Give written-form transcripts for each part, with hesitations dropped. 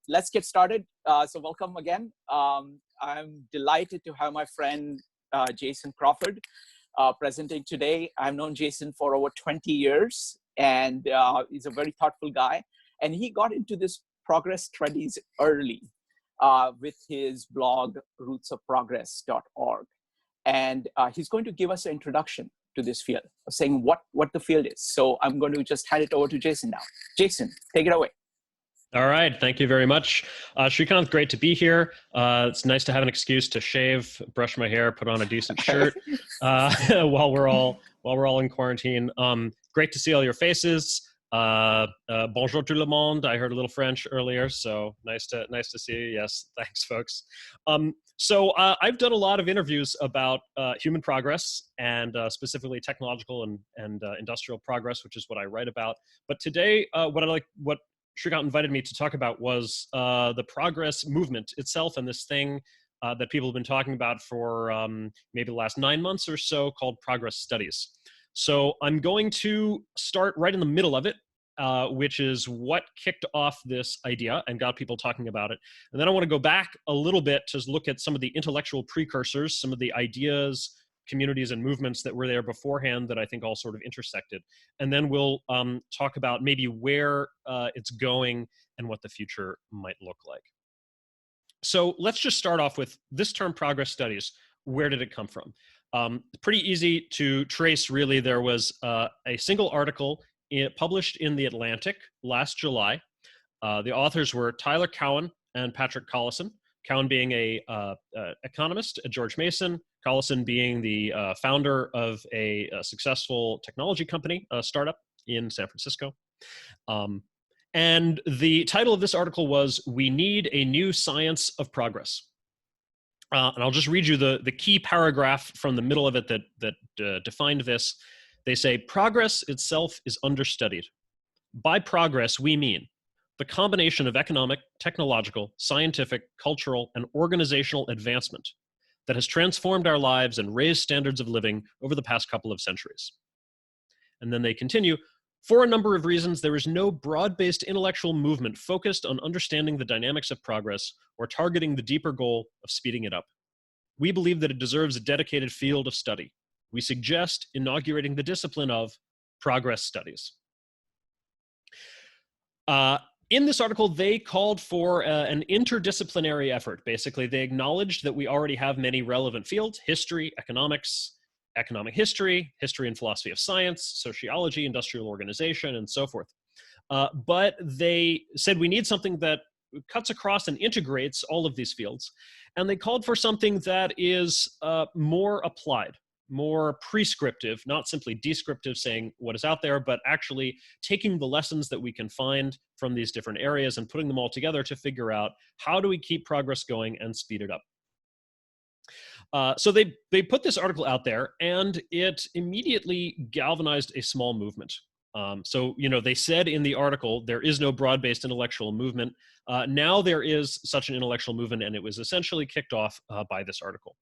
let's get started. So welcome again. I'm delighted to have my friend Jason Crawford presenting today. I've known Jason for over 20 years, and he's a very thoughtful guy. And he got into this progress studies early with his blog, rootsofprogress.org. And he's going to give us an introduction to this field, saying what the field is. So I'm going to just hand it over to Jason now. Jason, take it away. All right. Thank you very much. Srikanth, great to be here. It's nice to have an excuse to shave, brush my hair, put on a decent shirt while we're all in quarantine. Great to see all your faces. Bonjour tout le monde. I heard a little French earlier, so nice to see you. Yes, thanks, folks. So I've done a lot of interviews about human progress and specifically technological and industrial progress, which is what I write about. But today, what Srikanth invited me to talk about was the progress movement itself, and this thing that people have been talking about for maybe the last 9 months or so, called progress studies. So I'm going to start right in the middle of it, which is what kicked off this idea and got people talking about it. And then I want to go back a little bit to look at some of the intellectual precursors, some of the ideas, communities, and movements that were there beforehand that I think all sort of intersected. And then we'll talk about maybe where it's going and what the future might look like. So let's just start off with this term, progress studies. Where did it come from? Pretty easy to trace, really. There was a single article published in The Atlantic last July. The authors were Tyler Cowen and Patrick Collison. Cowen being a economist at George Mason, Collison being the founder of a successful technology company, a startup in San Francisco. And the title of this article was, "We Need a New Science of Progress." And I'll just read you the key paragraph from the middle of it that defined this. They say, "Progress itself is understudied. By progress, we mean the combination of economic, technological, scientific, cultural, and organizational advancement that has transformed our lives and raised standards of living over the past couple of centuries." And then they continue, "For a number of reasons, there is no broad-based intellectual movement focused on understanding the dynamics of progress or targeting the deeper goal of speeding it up. We believe that it deserves a dedicated field of study. We suggest inaugurating the discipline of progress studies." In this article, they called for an interdisciplinary effort. Basically, they acknowledged that we already have many relevant fields: history, economics, economic history, history and philosophy of science, sociology, industrial organization, and so forth. But they said we need something that cuts across and integrates all of these fields. And they called for something that is more applied, more prescriptive, not simply descriptive, saying what is out there, but actually taking the lessons that we can find from these different areas and putting them all together to figure out how do we keep progress going and speed it up. So they put this article out there, and it immediately galvanized a small movement. So, they said in the article, there is no broad-based intellectual movement. Now there is such an intellectual movement, and it was essentially kicked off by this article.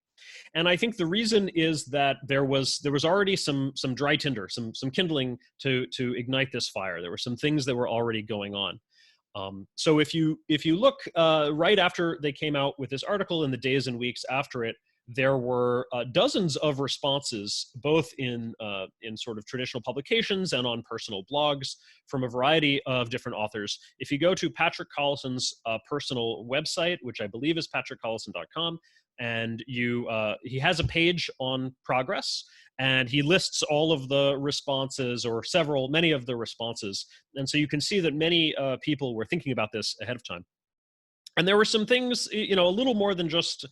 And I think the reason is that there was already some dry tinder, some kindling to ignite this fire. There were some things that were already going on. So if you look right after they came out with this article, in the days and weeks after it, there were dozens of responses, both in sort of traditional publications and on personal blogs from a variety of different authors. If you go to Patrick Collison's personal website, which I believe is patrickcollison.com, and he has a page on progress, and he lists all of the responses, or many of the responses. And so you can see that many people were thinking about this ahead of time. And there were some things, a little more than just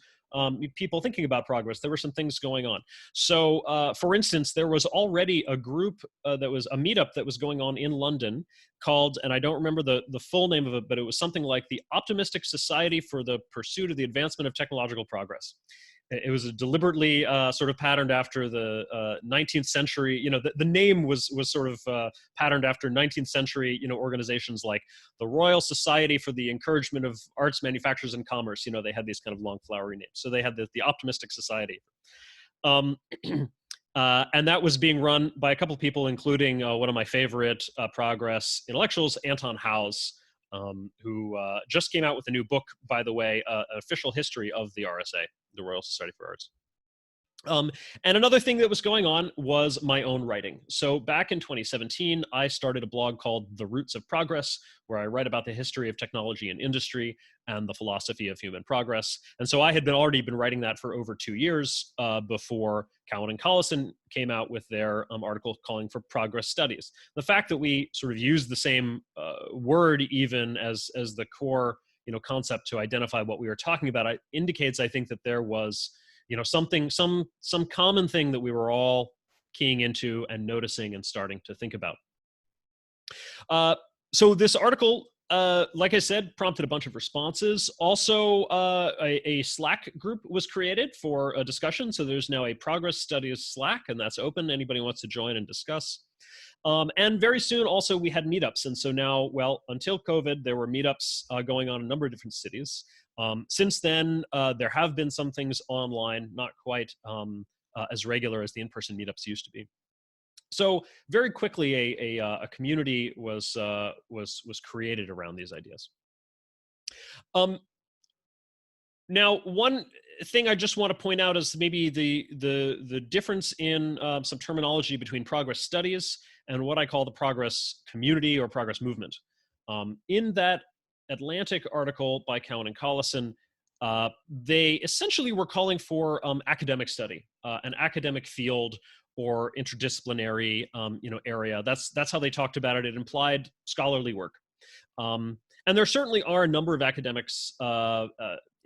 people thinking about progress. There were some things going on. So, for instance, there was already a group that was a meetup that was going on in London called, and I don't remember the full name of it, but it was something like the Optimistic Society for the Pursuit of the Advancement of Technological Progress. It was deliberately sort of patterned after the 19th century, the name was sort of patterned after 19th century, organizations like the Royal Society for the Encouragement of Arts, Manufactures, and Commerce. They had these kind of long flowery names. So they had the Optimistic Society. And that was being run by a couple of people, including one of my favorite progress intellectuals, Anton Howes, who just came out with a new book, by the way, an official history of the RSA, the Royal Society for Arts. And another thing that was going on was my own writing. So back in 2017, I started a blog called The Roots of Progress, where I write about the history of technology and industry and the philosophy of human progress. And so I had already been writing that for over 2 years before Cowan and Collison came out with their article calling for progress studies. The fact that we sort of used the same word even as the core concept to identify what we were talking about indicates, I think, that there was some common thing that we were all keying into and noticing and starting to think about. So this article, like I said, prompted a bunch of responses. Also, a Slack group was created for a discussion. So there's now a Progress Studies Slack, and that's open. Anybody wants to join and discuss. And very soon, also, we had meetups. And so now, well, until COVID, there were meetups going on in a number of different cities. Since then, there have been some things online, not quite as regular as the in-person meetups used to be. So very quickly, a community was created around these ideas. Now, one thing I just want to point out is maybe the difference in some terminology between progress studies and what I call the progress community or progress movement. In that Atlantic article by Cowan and Collison, they essentially were calling for academic study, an academic field or interdisciplinary area. That's how they talked about it. It implied scholarly work. And there certainly are a number of academics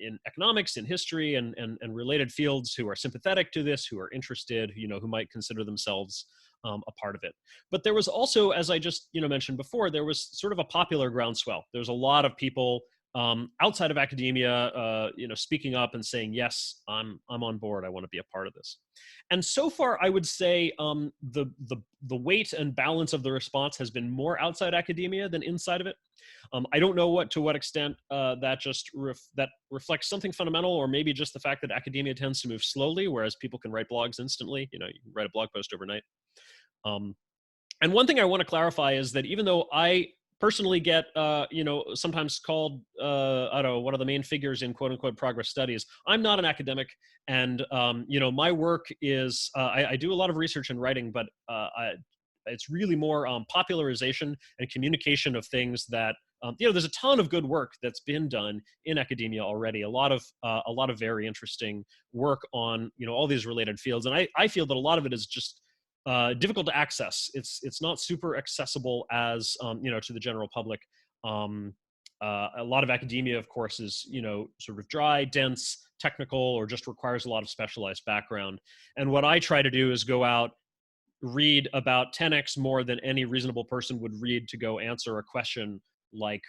in economics, in history, and related fields who are sympathetic to this, who are interested, who might consider themselves a part of it. But there was also, as I just mentioned before, there was sort of a popular groundswell. There's a lot of people outside of academia, speaking up and saying, yes, I'm on board. I want to be a part of this. And so far, I would say the weight and balance of the response has been more outside academia than inside of it. I don't know to what extent that just that reflects something fundamental, or maybe just the fact that academia tends to move slowly, whereas people can write blogs instantly. You can write a blog post overnight. And one thing I want to clarify is that even though I personally get, sometimes called, I don't know, one of the main figures in quote unquote progress studies, I'm not an academic. And, my work is, I do a lot of research and writing, but it's really more popularization and communication of things that, there's a ton of good work that's been done in academia already. A lot of very interesting work on, all these related fields. And I feel that a lot of it is just difficult to access. It's not super accessible as to the general public. A lot of academia, of course, is sort of dry, dense, technical, or just requires a lot of specialized background. And what I try to do is go out, read about 10x more than any reasonable person would read to go answer a question like,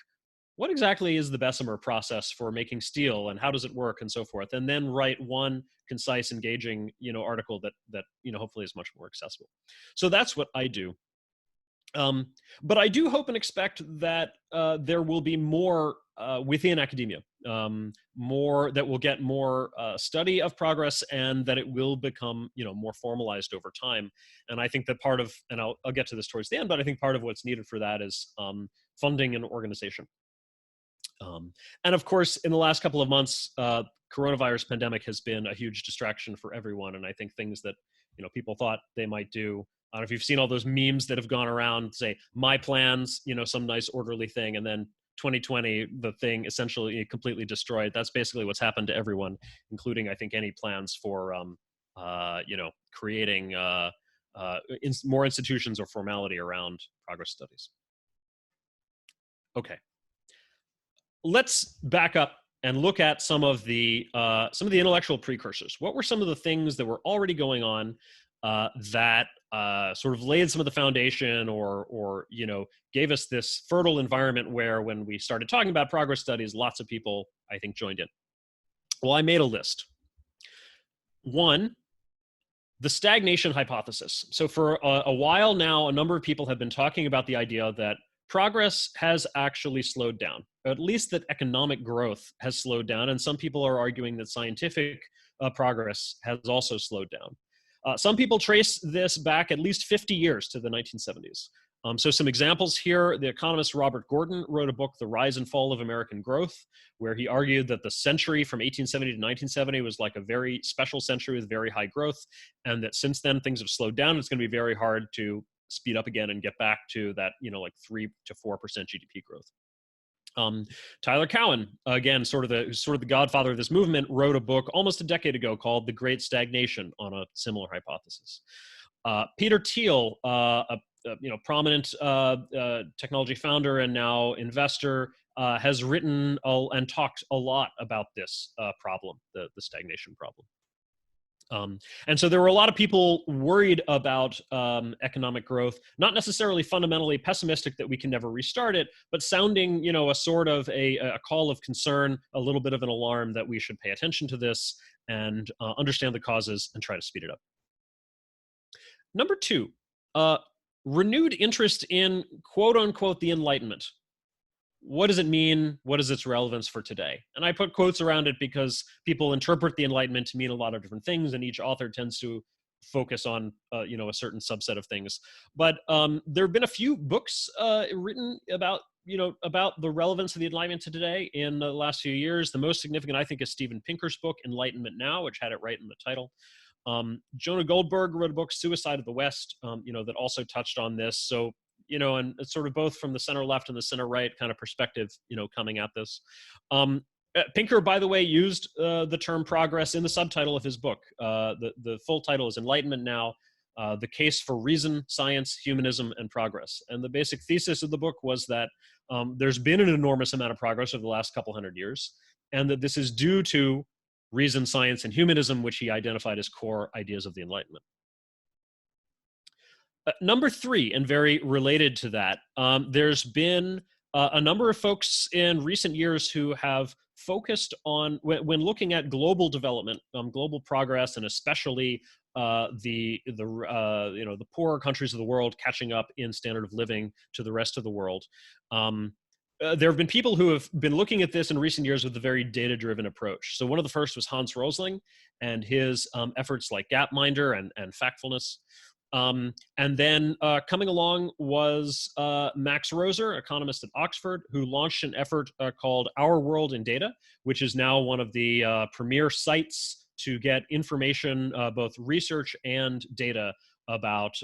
what exactly is the Bessemer process for making steel, and how does it work, and so forth, and then write one concise, engaging, article that hopefully is much more accessible. So that's what I do. But I do hope and expect that there will be more within academia, more that will get more study of progress, and that it will become more formalized over time. And I think that part of, and I'll get to this towards the end, but I think part of what's needed for that is funding and organization. And of course, in the last couple of months, coronavirus pandemic has been a huge distraction for everyone. And I think things that people thought they might do. I don't know if you've seen all those memes that have gone around, say, my plans, some nice orderly thing, and then 2020, the thing essentially completely destroyed. That's basically what's happened to everyone, including, I think, any plans for, creating more institutions or formality around progress studies. Okay. Let's back up and look at some of the intellectual precursors. What were some of the things that were already going on that sort of laid some of the foundation, or gave us this fertile environment where, when we started talking about progress studies, lots of people, I think, joined in? Well, I made a list. One, the stagnation hypothesis. So for a while now, a number of people have been talking about the idea that progress has actually slowed down, at least that economic growth has slowed down. And some people are arguing that scientific progress has also slowed down. Some people trace this back at least 50 years to the 1970s. So some examples here: the economist Robert Gordon wrote a book, The Rise and Fall of American Growth, where he argued that the century from 1870 to 1970 was like a very special century with very high growth, and that since then things have slowed down. It's going to be very hard to speed up again and get back to that, like 3 to 4% GDP growth. Tyler Cowen, again, sort of the godfather of this movement, wrote a book almost a decade ago called The Great Stagnation on a similar hypothesis. Peter Thiel, a prominent technology founder and now investor, has written and talked a lot about this problem, the stagnation problem. And so there were a lot of people worried about economic growth, not necessarily fundamentally pessimistic that we can never restart it, but sounding, a sort of a call of concern, a little bit of an alarm that we should pay attention to this and understand the causes and try to speed it up. Number 2, renewed interest in quote unquote the Enlightenment. What does it mean? What is its relevance for today? And I put quotes around it because people interpret the Enlightenment to mean a lot of different things, and each author tends to focus on, a certain subset of things. But there have been a few books written about, about the relevance of the Enlightenment to today in the last few years. The most significant, I think, is Steven Pinker's book, Enlightenment Now, which had it right in the title. Jonah Goldberg wrote a book, Suicide of the West, that also touched on this. So, and it's sort of both from the center left and the center right kind of perspective, coming at this. Pinker, by the way, used the term progress in the subtitle of his book. The full title is Enlightenment Now, The Case for Reason, Science, Humanism, and Progress. And the basic thesis of the book was that there's been an enormous amount of progress over the last couple hundred years, and that this is due to reason, science, and humanism, which he identified as core ideas of the Enlightenment. Number 3, and very related to that, there's been a number of folks in recent years who have focused on, when looking at global development, global progress, and especially the poorer countries of the world catching up in standard of living to the rest of the world. There have been people who have been looking at this in recent years with a very data-driven approach. So one of the first was Hans Rosling and his efforts like Gapminder and Factfulness. And then coming along was Max Roser, economist at Oxford, who launched an effort called Our World in Data, which is now one of the premier sites to get information, both research and data about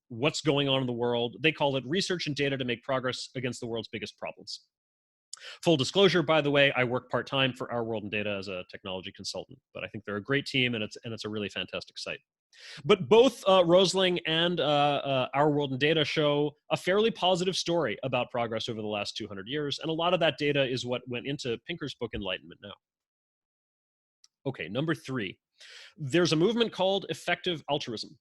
what's going on in the world. They call it research and data to make progress against the world's biggest problems. Full disclosure, by the way, I work part-time for Our World in Data as a technology consultant, but I think they're a great team, and it's a really fantastic site. But both Rosling and Our World in Data show a fairly positive story about progress over the last 200 years, and a lot of that data is what went into Pinker's book, Enlightenment Now. Okay, number 3. There's a movement called effective altruism,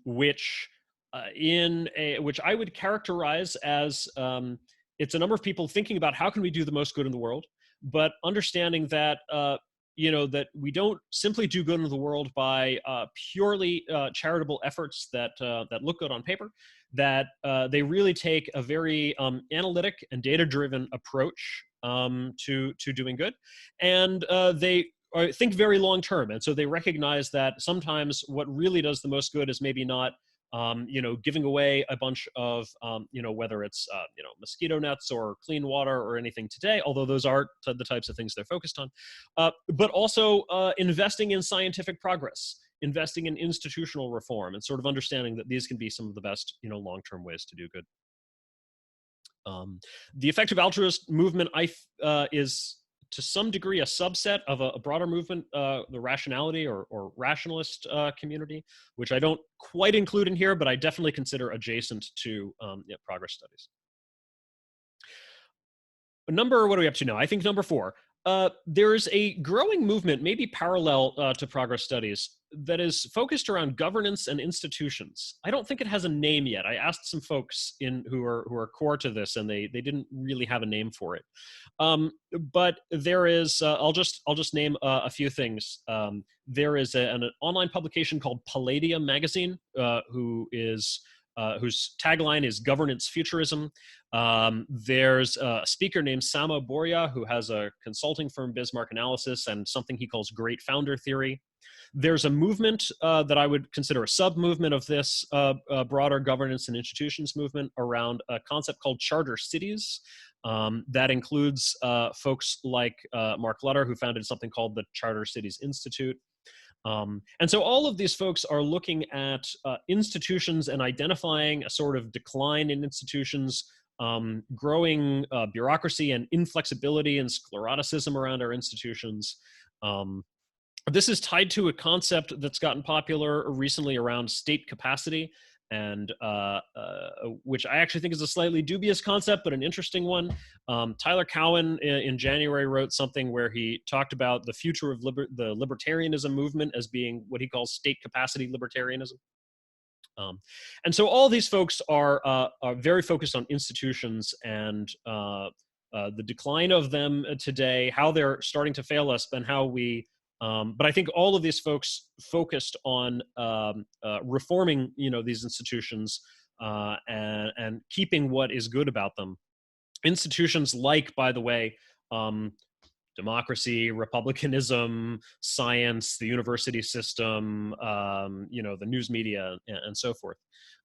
which I would characterize as it's a number of people thinking about how can we do the most good in the world, but understanding that that we don't simply do good in the world by purely charitable efforts that look good on paper, that they really take a very analytic and data-driven approach to doing good, and they think very long-term. And so they recognize that sometimes what really does the most good is maybe not giving away a bunch of, whether it's, mosquito nets or clean water or anything today, although those are the types of things they're focused on, but also investing in scientific progress, investing in institutional reform, and sort of understanding that these can be some of the best, long-term ways to do good. The effective altruist movement is to some degree a subset of a broader movement, the rationality or rationalist community, which I don't quite include in here, but I definitely consider adjacent to progress studies. What are we up to now? I think number 4. There is a growing movement, maybe parallel to progress studies, that is focused around governance and institutions. I don't think it has a name yet. I asked some folks who are core to this, and they didn't really have a name for it. But there is, I'll just name a few things. There is an online publication called Palladium Magazine, who is whose tagline is governance futurism. There's a speaker named Samo Borja, who has a consulting firm, Bismarck Analysis, and something he calls Great Founder Theory. There's a movement that I would consider a sub-movement of this broader governance and institutions movement around a concept called charter cities. That includes folks like Mark Lutter, who founded something called the Charter Cities Institute. And so all of these folks are looking at institutions and identifying a sort of decline in institutions, growing bureaucracy and inflexibility and scleroticism around our institutions. This is tied to a concept that's gotten popular recently around state capacity, and which I actually think is a slightly dubious concept, but an interesting one. Tyler Cowen in January wrote something where he talked about the future of the libertarianism movement as being what he calls state capacity libertarianism. And so all these folks are very focused on institutions and the decline of them today, how they're starting to fail us, and how we but I think all of these folks focused on reforming, these institutions and keeping what is good about them. Institutions like, by the way, democracy, republicanism, science, the university system, the news media, and so forth.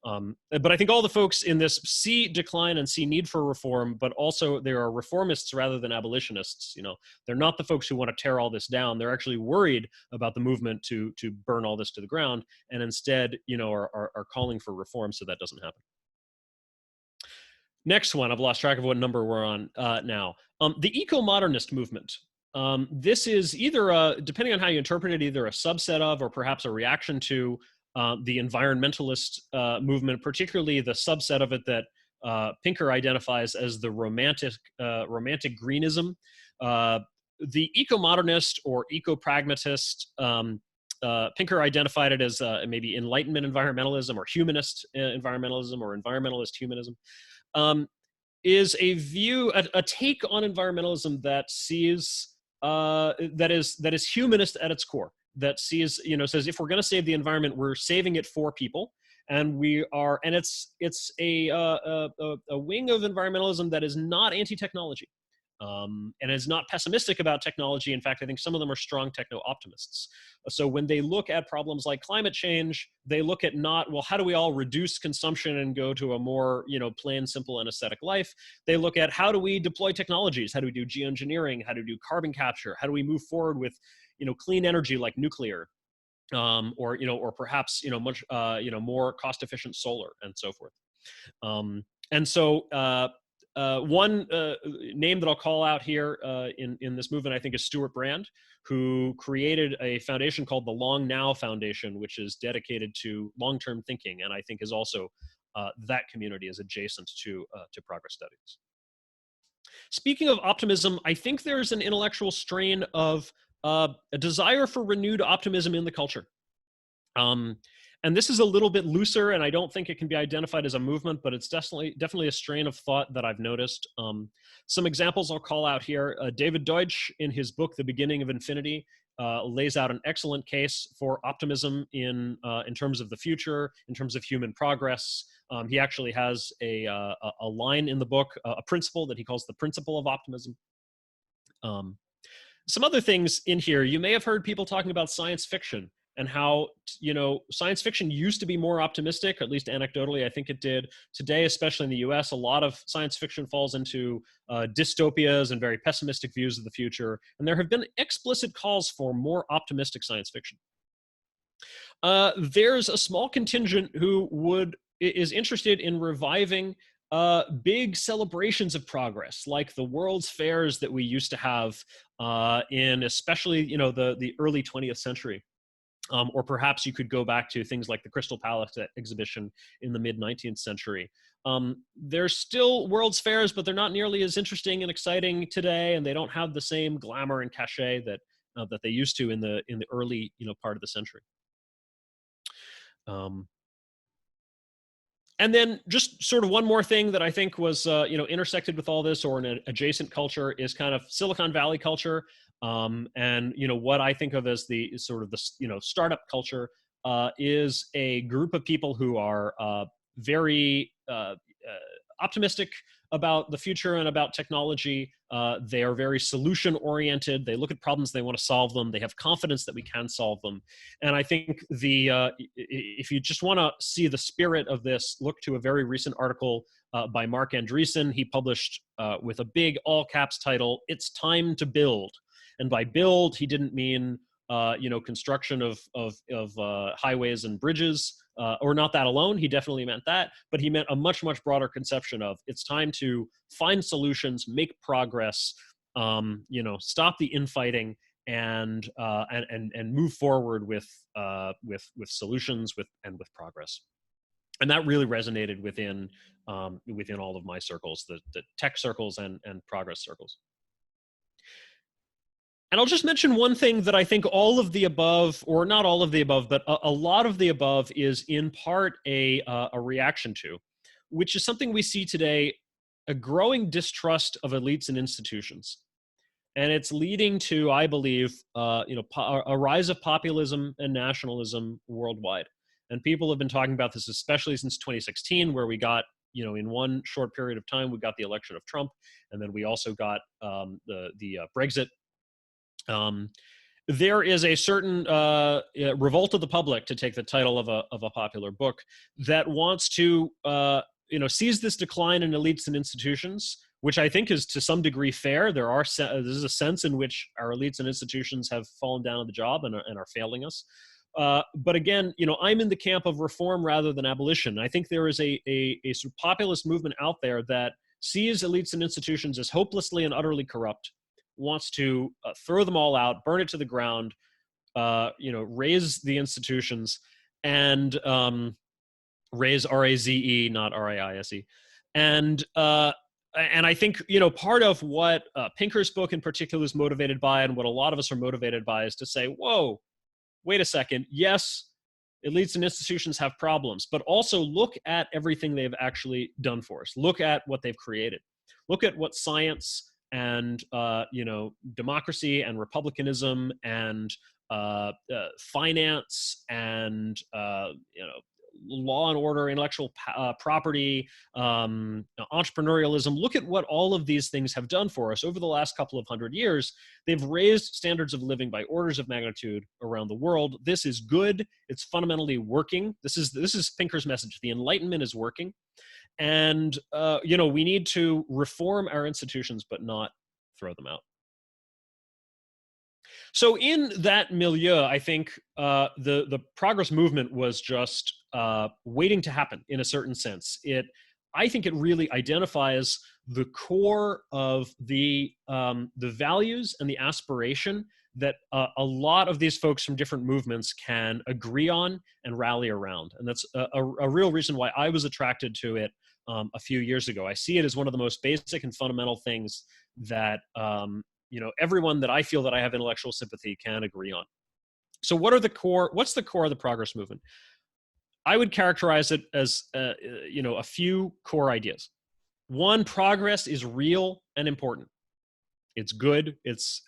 But I think all the folks in this see decline and see need for reform, but also there are reformists rather than abolitionists. They're not the folks who want to tear all this down. They're actually worried about the movement to burn all this to the ground, and instead, are calling for reform so that doesn't happen. Next one, I've lost track of what number we're on now. The Eco-Modernist Movement. This is either, depending on how you interpret it, either a subset of or perhaps a reaction to the environmentalist movement, particularly the subset of it that Pinker identifies as the romantic greenism. The eco-modernist or eco-pragmatist, Pinker identified it as maybe Enlightenment environmentalism or humanist environmentalism or environmentalist humanism. Is a view, a take on environmentalism that sees that is humanist at its core. That sees, says if we're going to save the environment, we're saving it for people, and we are, and it's a wing of environmentalism that is not anti-technology, and is not pessimistic about technology. In fact, I think some of them are strong techno-optimists. So when they look at problems like climate change, they look at not, well, how do we all reduce consumption and go to a more, plain, simple, and aesthetic life? They look at how do we deploy technologies? How do we do geoengineering? How do we do carbon capture? How do we move forward with, clean energy like nuclear? Or perhaps, much, more cost-efficient solar and so forth. And so one name that I'll call out here in this movement, I think, is Stuart Brand, who created a foundation called the Long Now Foundation, which is dedicated to long-term thinking, and I think is also that community is adjacent to progress studies. Speaking of optimism, I think there's an intellectual strain of a desire for renewed optimism in the culture. And this is a little bit looser, and I don't think it can be identified as a movement, but it's definitely a strain of thought that I've noticed. Some examples I'll call out here. David Deutsch, in his book, The Beginning of Infinity, lays out an excellent case for optimism in terms of the future, in terms of human progress. He actually has a line in the book, a principle that he calls the principle of optimism. Some other things in here, you may have heard people talking about science fiction and how, science fiction used to be more optimistic, at least anecdotally, I think it did. Today, especially in the US, a lot of science fiction falls into dystopias and very pessimistic views of the future. And there have been explicit calls for more optimistic science fiction. There's a small contingent who is interested in reviving big celebrations of progress, like the World's Fairs that we used to have in especially, the early 20th century. Or perhaps you could go back to things like the Crystal Palace exhibition in the mid-19th century. There's still World's Fairs, but they're not nearly as interesting and exciting today, and they don't have the same glamour and cachet that they used to in the early part of the century. And then just sort of one more thing that I think was intersected with all this, or an adjacent culture, is kind of Silicon Valley culture. And what I think of as the sort of the startup culture is a group of people who are very optimistic about the future and about technology. They are very solution oriented. They look at problems, they want to solve them. They have confidence that we can solve them. And I think if you just want to see the spirit of this, look to a very recent article by Mark Andreessen. He published with a big all caps title, "It's Time to Build." And by build, he didn't mean construction of highways and bridges, or not that alone. He definitely meant that, but he meant a much, much broader conception of it's time to find solutions, make progress, stop the infighting, and move forward with solutions and with progress. And that really resonated within all of my circles, the tech circles and progress circles. And I'll just mention one thing that I think all of the above, or not all of the above, but a lot of the above is in part a reaction to, which is something we see today, a growing distrust of elites and institutions. And it's leading to, I believe, a rise of populism and nationalism worldwide. And people have been talking about this, especially since 2016, where we got, in one short period of time, we got the election of Trump, and then we also got the Brexit. There is a certain revolt of the public, to take the title of a popular book, that wants to seize this decline in elites and institutions, which I think is to some degree fair. This is a sense in which our elites and institutions have fallen down on the job and are failing us. But again, I'm in the camp of reform rather than abolition. I think there is a sort of populist movement out there that sees elites and institutions as hopelessly and utterly corrupt, wants to throw them all out, burn it to the ground, raise the institutions, and raise R-A-Z-E, not R-A-I-S-E. And I think, part of what Pinker's book in particular is motivated by, and what a lot of us are motivated by, is to say, whoa, wait a second. Yes, elites and institutions have problems, but also look at everything they've actually done for us. Look at what they've created. Look at what science and democracy and republicanism and finance and law and order, intellectual property, entrepreneurialism. Look at what all of these things have done for us over the last couple of 100 years. They've raised standards of living by orders of magnitude around the world. This is good. It's fundamentally working. This is Pinker's message. The Enlightenment is working. And, we need to reform our institutions, but not throw them out. So in that milieu, I think the progress movement was just waiting to happen in a certain sense. I think it really identifies the core of the values and the aspiration that a lot of these folks from different movements can agree on and rally around. And that's a real reason why I was attracted to it a few years ago. I see it as one of the most basic and fundamental things that everyone that I feel that I have intellectual sympathy can agree on. So what's the core of the progress movement? I would characterize it as a few core ideas. One, progress is real and important. It's good. It's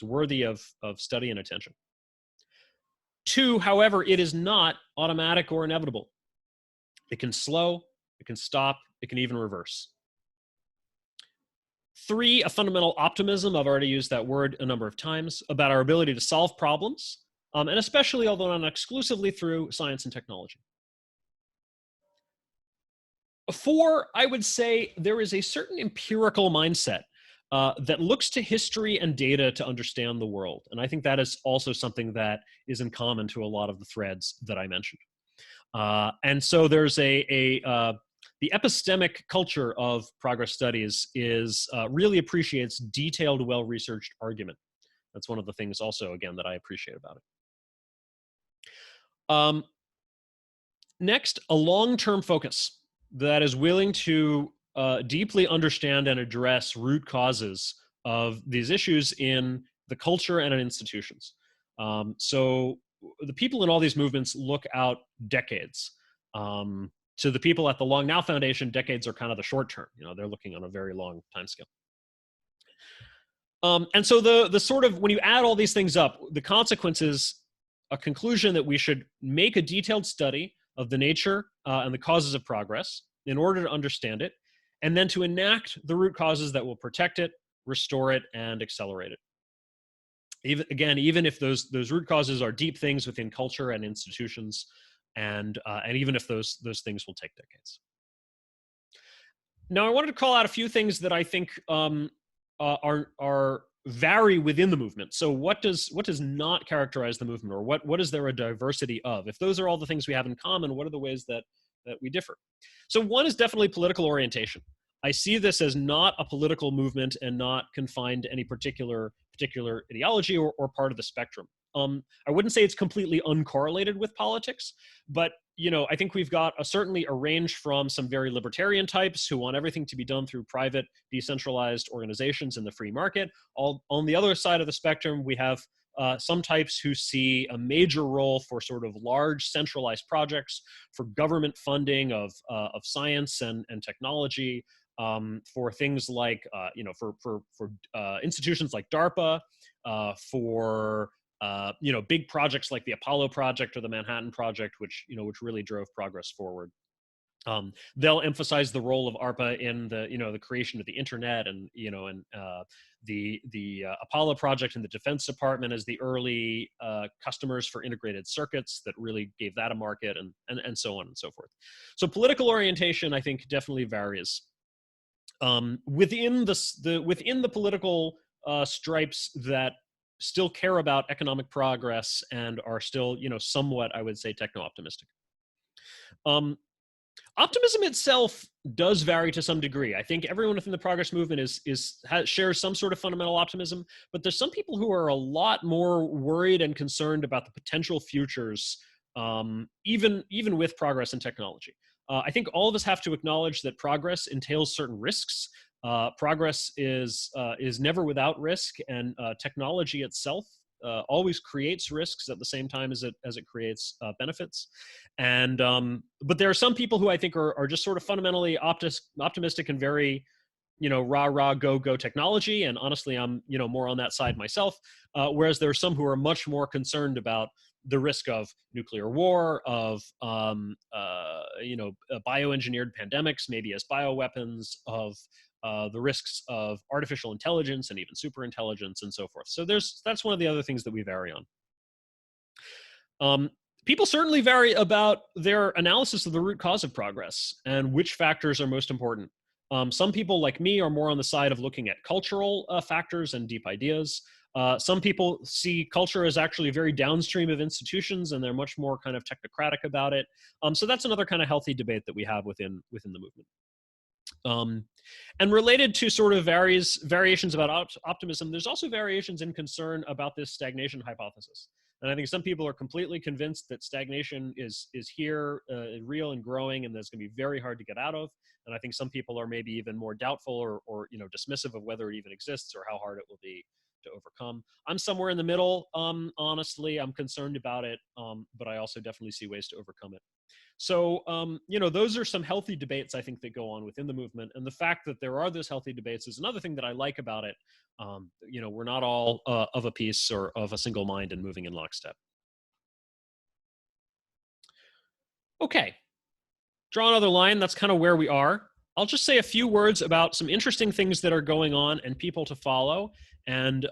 worthy of study and attention. Two, however, it is not automatic or inevitable. It can slow, it can stop, it can even reverse. Three, a fundamental optimism, I've already used that word a number of times, about our ability to solve problems, and especially, although not exclusively, through science and technology. Four, I would say there is a certain empirical mindset that looks to history and data to understand the world. And I think that is also something that is in common to a lot of the threads that I mentioned. And so there's the epistemic culture of progress studies really appreciates detailed, well-researched argument. That's one of the things also, again, that I appreciate about it. Next, a long-term focus that is willing to deeply understand and address root causes of these issues in the culture and in institutions. So the people in all these movements look out decades. To the people at the Long Now Foundation, decades are kind of the short term. They're looking on a very long time scale. And so the sort of, when you add all these things up, the consequence is a conclusion that we should make a detailed study of the nature and the causes of progress in order to understand it, and then to enact the root causes that will protect it, restore it, and accelerate it. Even if those root causes are deep things within culture and institutions, and even if those things will take decades. Now, I wanted to call out a few things that I think are vary within the movement. So what does not characterize the movement, or what is there a diversity of? If those are all the things we have in common, what are the ways that we differ? So one is definitely political orientation. I see this as not a political movement and not confined to any particular ideology or part of the spectrum. I wouldn't say it's completely uncorrelated with politics, but I think we've got certainly a range from some very libertarian types who want everything to be done through private, decentralized organizations in the free market. On the other side of the spectrum, we have some types who see a major role for sort of large centralized projects, for government funding of science and technology, for things like for institutions like DARPA, for big projects like the Apollo project or the Manhattan Project, which really drove progress forward. They'll emphasize the role of ARPA in the creation of the internet, and the Apollo project and the Defense Department as the early customers for integrated circuits that really gave that a market, and so on and so forth. So political orientation, I think, definitely varies. Within the political stripes that still care about economic progress and are still, somewhat, I would say, techno-optimistic. Optimism itself does vary to some degree. I think everyone within the progress movement shares some sort of fundamental optimism, but there's some people who are a lot more worried and concerned about the potential futures, even with progress in technology. I think all of us have to acknowledge that progress entails certain risks. Progress is never without risk, and technology itself always creates risks at the same time as it creates benefits. And but there are some people who I think are just sort of fundamentally optimistic and very rah go technology. And honestly, I'm more on that side myself. Whereas there are some who are much more concerned about the risk of nuclear war, of bioengineered pandemics, maybe as bioweapons, of the risks of artificial intelligence and even superintelligence and so forth. So that's one of the other things that we vary on. People certainly vary about their analysis of the root cause of progress and which factors are most important. Some people like me are more on the side of looking at cultural factors and deep ideas. Some people see culture as actually very downstream of institutions, and they're much more kind of technocratic about it. So that's another kind of healthy debate that we have within the movement. And related to sort of variations about optimism, there's also variations in concern about this stagnation hypothesis. And I think some people are completely convinced that stagnation is here, real and growing, and that's going to be very hard to get out of. And I think some people are maybe even more doubtful or dismissive of whether it even exists or how hard it will be to overcome. I'm somewhere in the middle. Honestly, I'm concerned about it, but I also definitely see ways to overcome it. So, those are some healthy debates I think that go on within the movement. And the fact that there are those healthy debates is another thing that I like about it. We're not all of a piece or of a single mind and moving in lockstep. Okay, draw another line. That's kind of where we are. I'll just say a few words about some interesting things that are going on and people to follow. And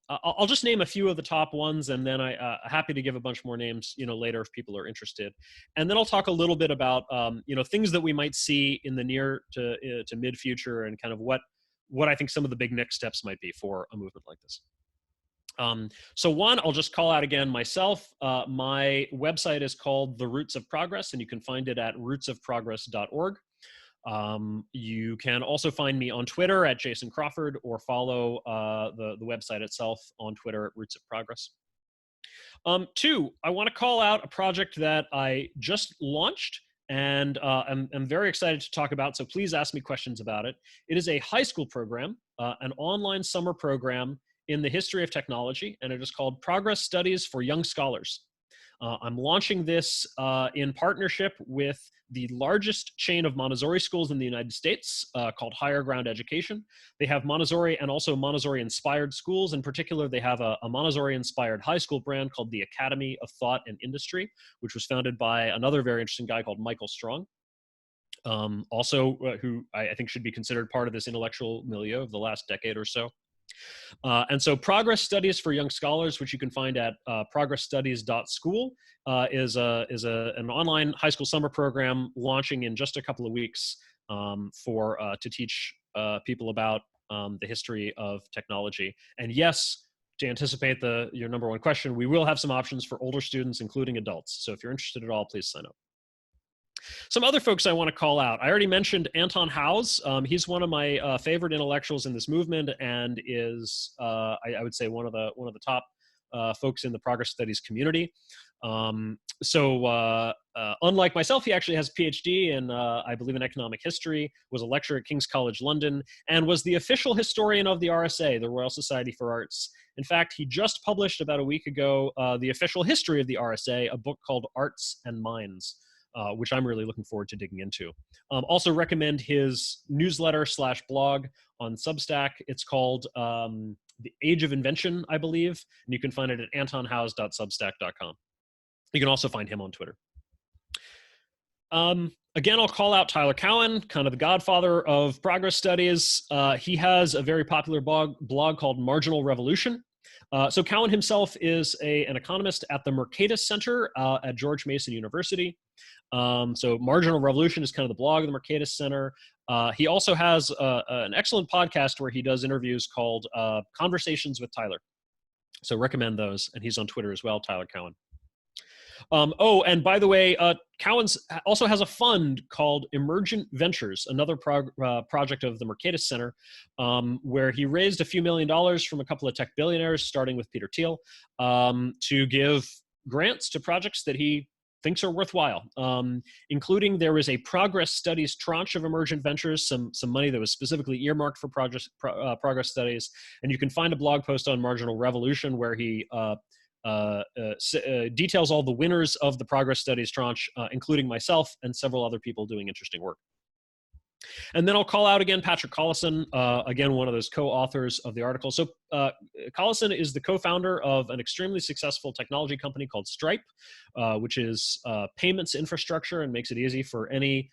I'll just name a few of the top ones, and then I'm happy to give a bunch more names, later if people are interested. And then I'll talk a little bit about, things that we might see in the near to mid future, and kind of what I think some of the big next steps might be for a movement like this. So one, I'll just call out again myself. My website is called The Roots of Progress, and you can find it at rootsofprogress.org. You can also find me on Twitter at Jason Crawford, or follow the website itself on Twitter at Roots of Progress. Two, I want to call out a project that I just launched, and I'm very excited to talk about, so please ask me questions about it. It is a high school program, an online summer program in the history of technology, and it is called Progress Studies for Young Scholars. I'm launching this in partnership with the largest chain of Montessori schools in the United States called Higher Ground Education. They have Montessori and also Montessori-inspired schools. In particular, they have a Montessori-inspired high school brand called the Academy of Thought and Industry, which was founded by another very interesting guy called Michael Strong. Who I think should be considered part of this intellectual milieu of the last decade or so. And so Progress Studies for Young Scholars, which you can find at progressstudies.school, is an online high school summer program launching in just a couple of weeks to teach people about the history of technology. And yes, to anticipate your number one question, we will have some options for older students, including adults. So if you're interested at all, please sign up. Some other folks I want to call out. I already mentioned Anton Howes. He's one of my favorite intellectuals in this movement, and is I would say one of the top folks in the progress studies community. Unlike myself, he actually has a PhD in I believe in economic history. Was a lecturer at King's College London, and was the official historian of the RSA, the Royal Society for Arts. In fact, he just published about a week ago the official history of the RSA, a book called Arts and Minds. Which I'm really looking forward to digging into. Also recommend his newsletter/blog on Substack. It's called The Age of Invention, I believe, and you can find it at antonhowes.substack.com. You can also find him on Twitter. Again, I'll call out Tyler Cowen, kind of the godfather of progress studies. He has a very popular blog called Marginal Revolution. So Cowen himself is an economist at the Mercatus Center at George Mason University. So Marginal Revolution is kind of the blog of the Mercatus Center. He also has an excellent podcast where he does interviews called Conversations with Tyler. So recommend those. And he's on Twitter as well, Tyler Cowen. And by the way, Cowen also has a fund called Emergent Ventures, another project of the Mercatus Center, where he raised a few $1 million from a couple of tech billionaires, starting with Peter Thiel, to give grants to projects that he thinks are worthwhile, including there was a progress studies tranche of Emergent Ventures, some money that was specifically earmarked for progress studies. And you can find a blog post on Marginal Revolution where he details all the winners of the progress studies tranche, including myself and several other people doing interesting work. And then I'll call out again Patrick Collison, again, one of those co-authors of the article. So Collison is the co-founder of an extremely successful technology company called Stripe, which is payments infrastructure and makes it easy for any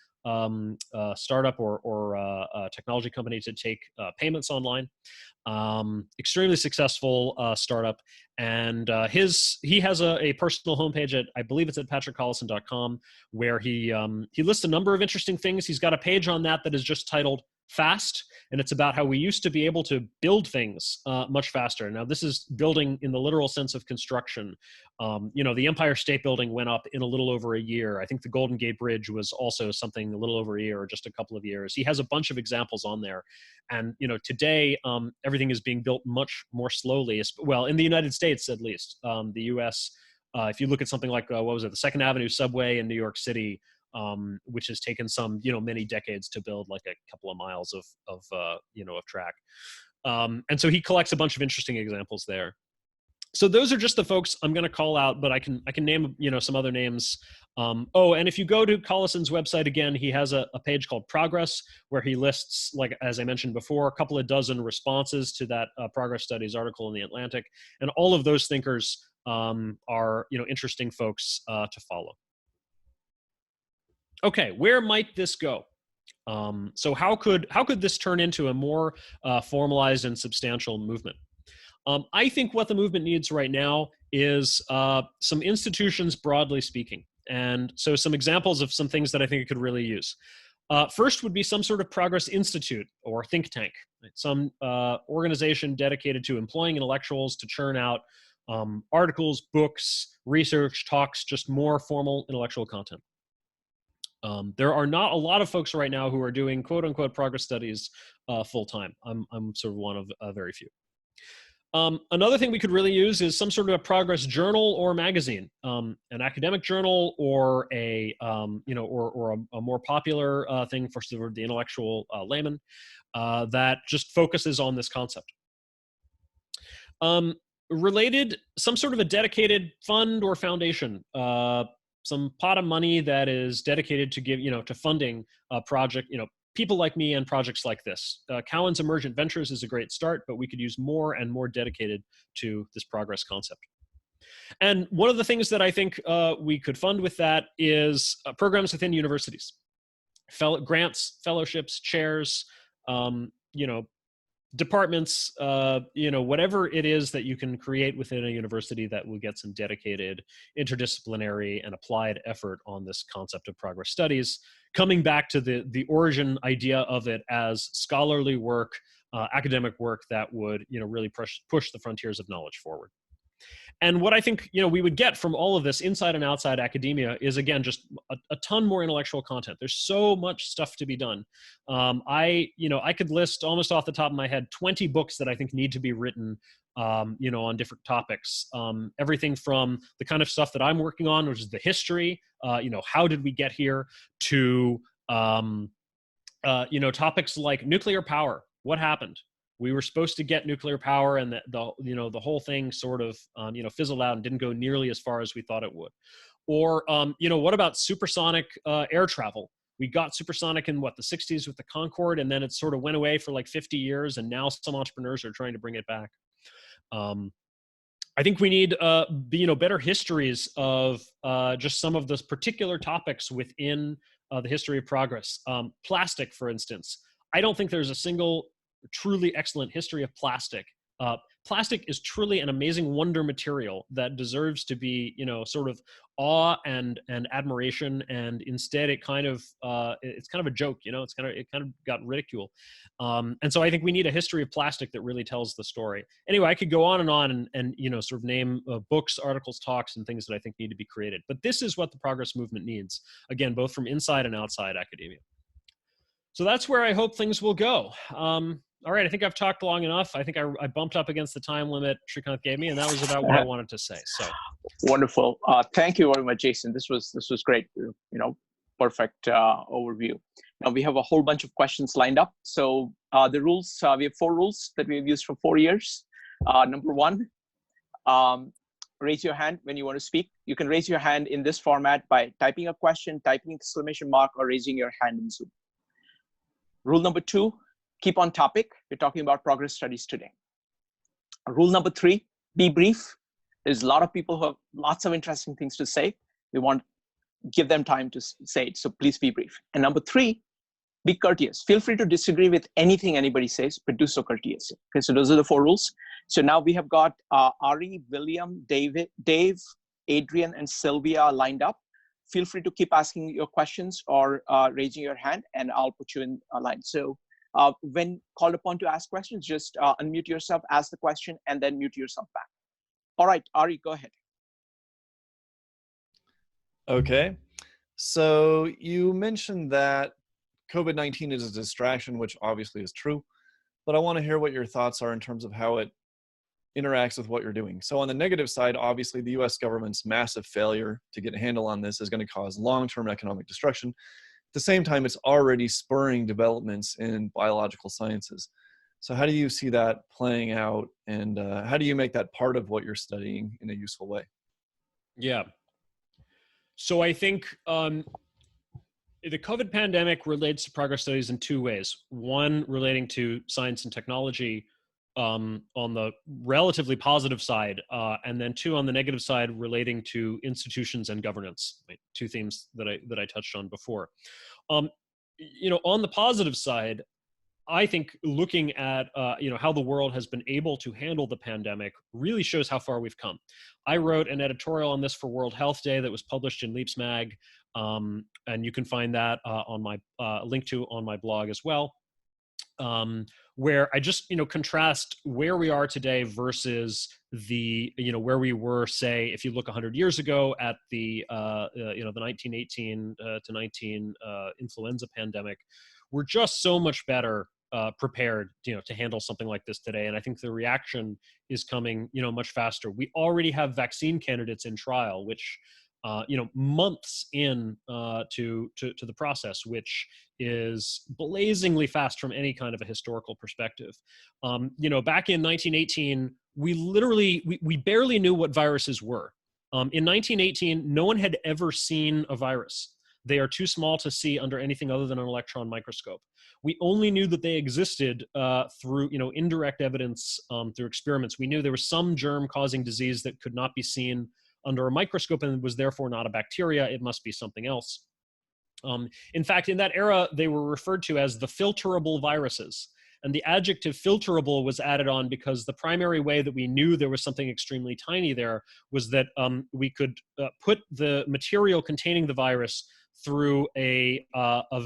startup or technology company to take payments online. Extremely successful startup, and he has a personal homepage at, I believe it's at patrickcollison.com, where he lists a number of interesting things. He's got a page on that is just titled Fast, and it's about how we used to be able to build things much faster. Now, this is building in the literal sense of construction. The Empire State Building went up in a little over a year. I think the Golden Gate Bridge was also something a little over a year or just a couple of years. He has a bunch of examples on there. And, today, everything is being built much more slowly. Well, in the United States, at least. The US, if you look at something like, the Second Avenue subway in New York City, which has taken some, many decades to build, like a couple of miles of track. And so he collects a bunch of interesting examples there. So those are just the folks I'm going to call out, but I can name, some other names. And if you go to Collison's website, again, he has a page called Progress, where he lists, like, as I mentioned before, a couple of dozen responses to that Progress Studies article in the Atlantic. And all of those thinkers are, interesting folks to follow. Okay, where might this go? So how could this turn into a more formalized and substantial movement? I think what the movement needs right now is some institutions, broadly speaking. And so some examples of some things that I think it could really use. First would be some sort of progress institute or think tank, right? Some organization dedicated to employing intellectuals to churn out articles, books, research, talks, just more formal intellectual content. There are not a lot of folks right now who are doing quote unquote progress studies full time. I'm sort of one of very few. Another thing we could really use is some sort of a progress journal or magazine, an academic journal or a more popular thing for sort of the intellectual layman that just focuses on this concept. related, some sort of a dedicated fund or foundation, some pot of money that is dedicated to give, to funding a project, people like me and projects like this. Cowen's Emergent Ventures is a great start, but we could use more and more dedicated to this progress concept. And one of the things that I think we could fund with that is programs within universities, grants, fellowships, chairs, departments, whatever it is that you can create within a university that will get some dedicated interdisciplinary and applied effort on this concept of progress studies, coming back to the origin idea of it as scholarly work, academic work that would, really push the frontiers of knowledge forward. And what I think, we would get from all of this inside and outside academia is, again, just a ton more intellectual content. There's so much stuff to be done. I could list almost off the top of my head 20 books that I think need to be written, on different topics. Everything from the kind of stuff that I'm working on, which is the history, how did we get here, to, topics like nuclear power. What happened? We were supposed to get nuclear power, and the whole thing sort of fizzled out and didn't go nearly as far as we thought it would. Or what about supersonic air travel? We got supersonic in the 60s with the Concorde, and then it sort of went away for like 50 years, and now some entrepreneurs are trying to bring it back. I think we need better histories of just some of those particular topics within the history of progress. Plastic, for instance. I don't think there's a single truly excellent history of plastic. Plastic is truly an amazing wonder material that deserves to be, sort of awe and admiration, and instead it kind of it's kind of a joke, it kind of got ridicule. And so I think we need a history of plastic that really tells the story. Anyway, I could go on and sort of name books, articles, talks, and things that I think need to be created. But this is what the progress movement needs, again, both from inside and outside academia. So that's where I hope things will go. All right, I think I've talked long enough. I think I bumped up against the time limit Shrikant gave me, and that was about what I wanted to say. So wonderful. Thank you very much, Jason. This was great. Perfect overview. Now we have a whole bunch of questions lined up. So the rules, we have 4 rules that we've used for 4 years. Number 1, raise your hand when you want to speak. You can raise your hand in this format by typing a question, typing exclamation mark, or raising your hand in Zoom. Rule number 2, keep on topic. We're talking about progress studies today. Rule number 3, be brief. There's a lot of people who have lots of interesting things to say. We want to give them time to say it, so please be brief. And number 3, be courteous. Feel free to disagree with anything anybody says, but do so courteously. Okay, so those are the 4 rules. So now we have got Ari, William, Dave, Adrian, and Sylvia lined up. Feel free to keep asking your questions or raising your hand, and I'll put you in a line. So when called upon to ask questions, just unmute yourself, ask the question, and then mute yourself back. All right, Ari, go ahead. Okay, so you mentioned that COVID-19 is a distraction, which obviously is true, but I want to hear what your thoughts are in terms of how it interacts with what you're doing. So on the negative side, obviously the US government's massive failure to get a handle on this is going to cause long-term economic destruction. At the same time, it's already spurring developments in biological sciences. So how do you see that playing out, and how do you make that part of what you're studying in a useful way? Yeah. So I think the COVID pandemic relates to progress studies in 2 ways. One relating to science and technology on the relatively positive side, and then 2 on the negative side relating to institutions and governance, right? 2 themes that I touched on before. On the positive side, I think looking at how the world has been able to handle the pandemic really shows how far we've come. I wrote an editorial on this for World Health Day that was published in Leaps Mag, and you can find that on my link to on my blog as well, where I just contrast where we are today versus the where we were, say, if you look 100 years ago at the the 1918 to 19 influenza pandemic. We're just so much better prepared, to handle something like this today. And I think the reaction is coming, much faster. We already have vaccine candidates in trial, which, months in to the process, which is blazingly fast from any kind of a historical perspective. Back in 1918, we barely knew what viruses were. In 1918, no one had ever seen a virus. They are too small to see under anything other than an electron microscope. We only knew that they existed through indirect evidence, through experiments. We knew there was some germ causing disease that could not be seen under a microscope and was therefore not a bacteria. It must be something else. In fact, in that era, they were referred to as the filterable viruses. And the adjective filterable was added on because the primary way that we knew there was something extremely tiny there was that we could put the material containing the virus through a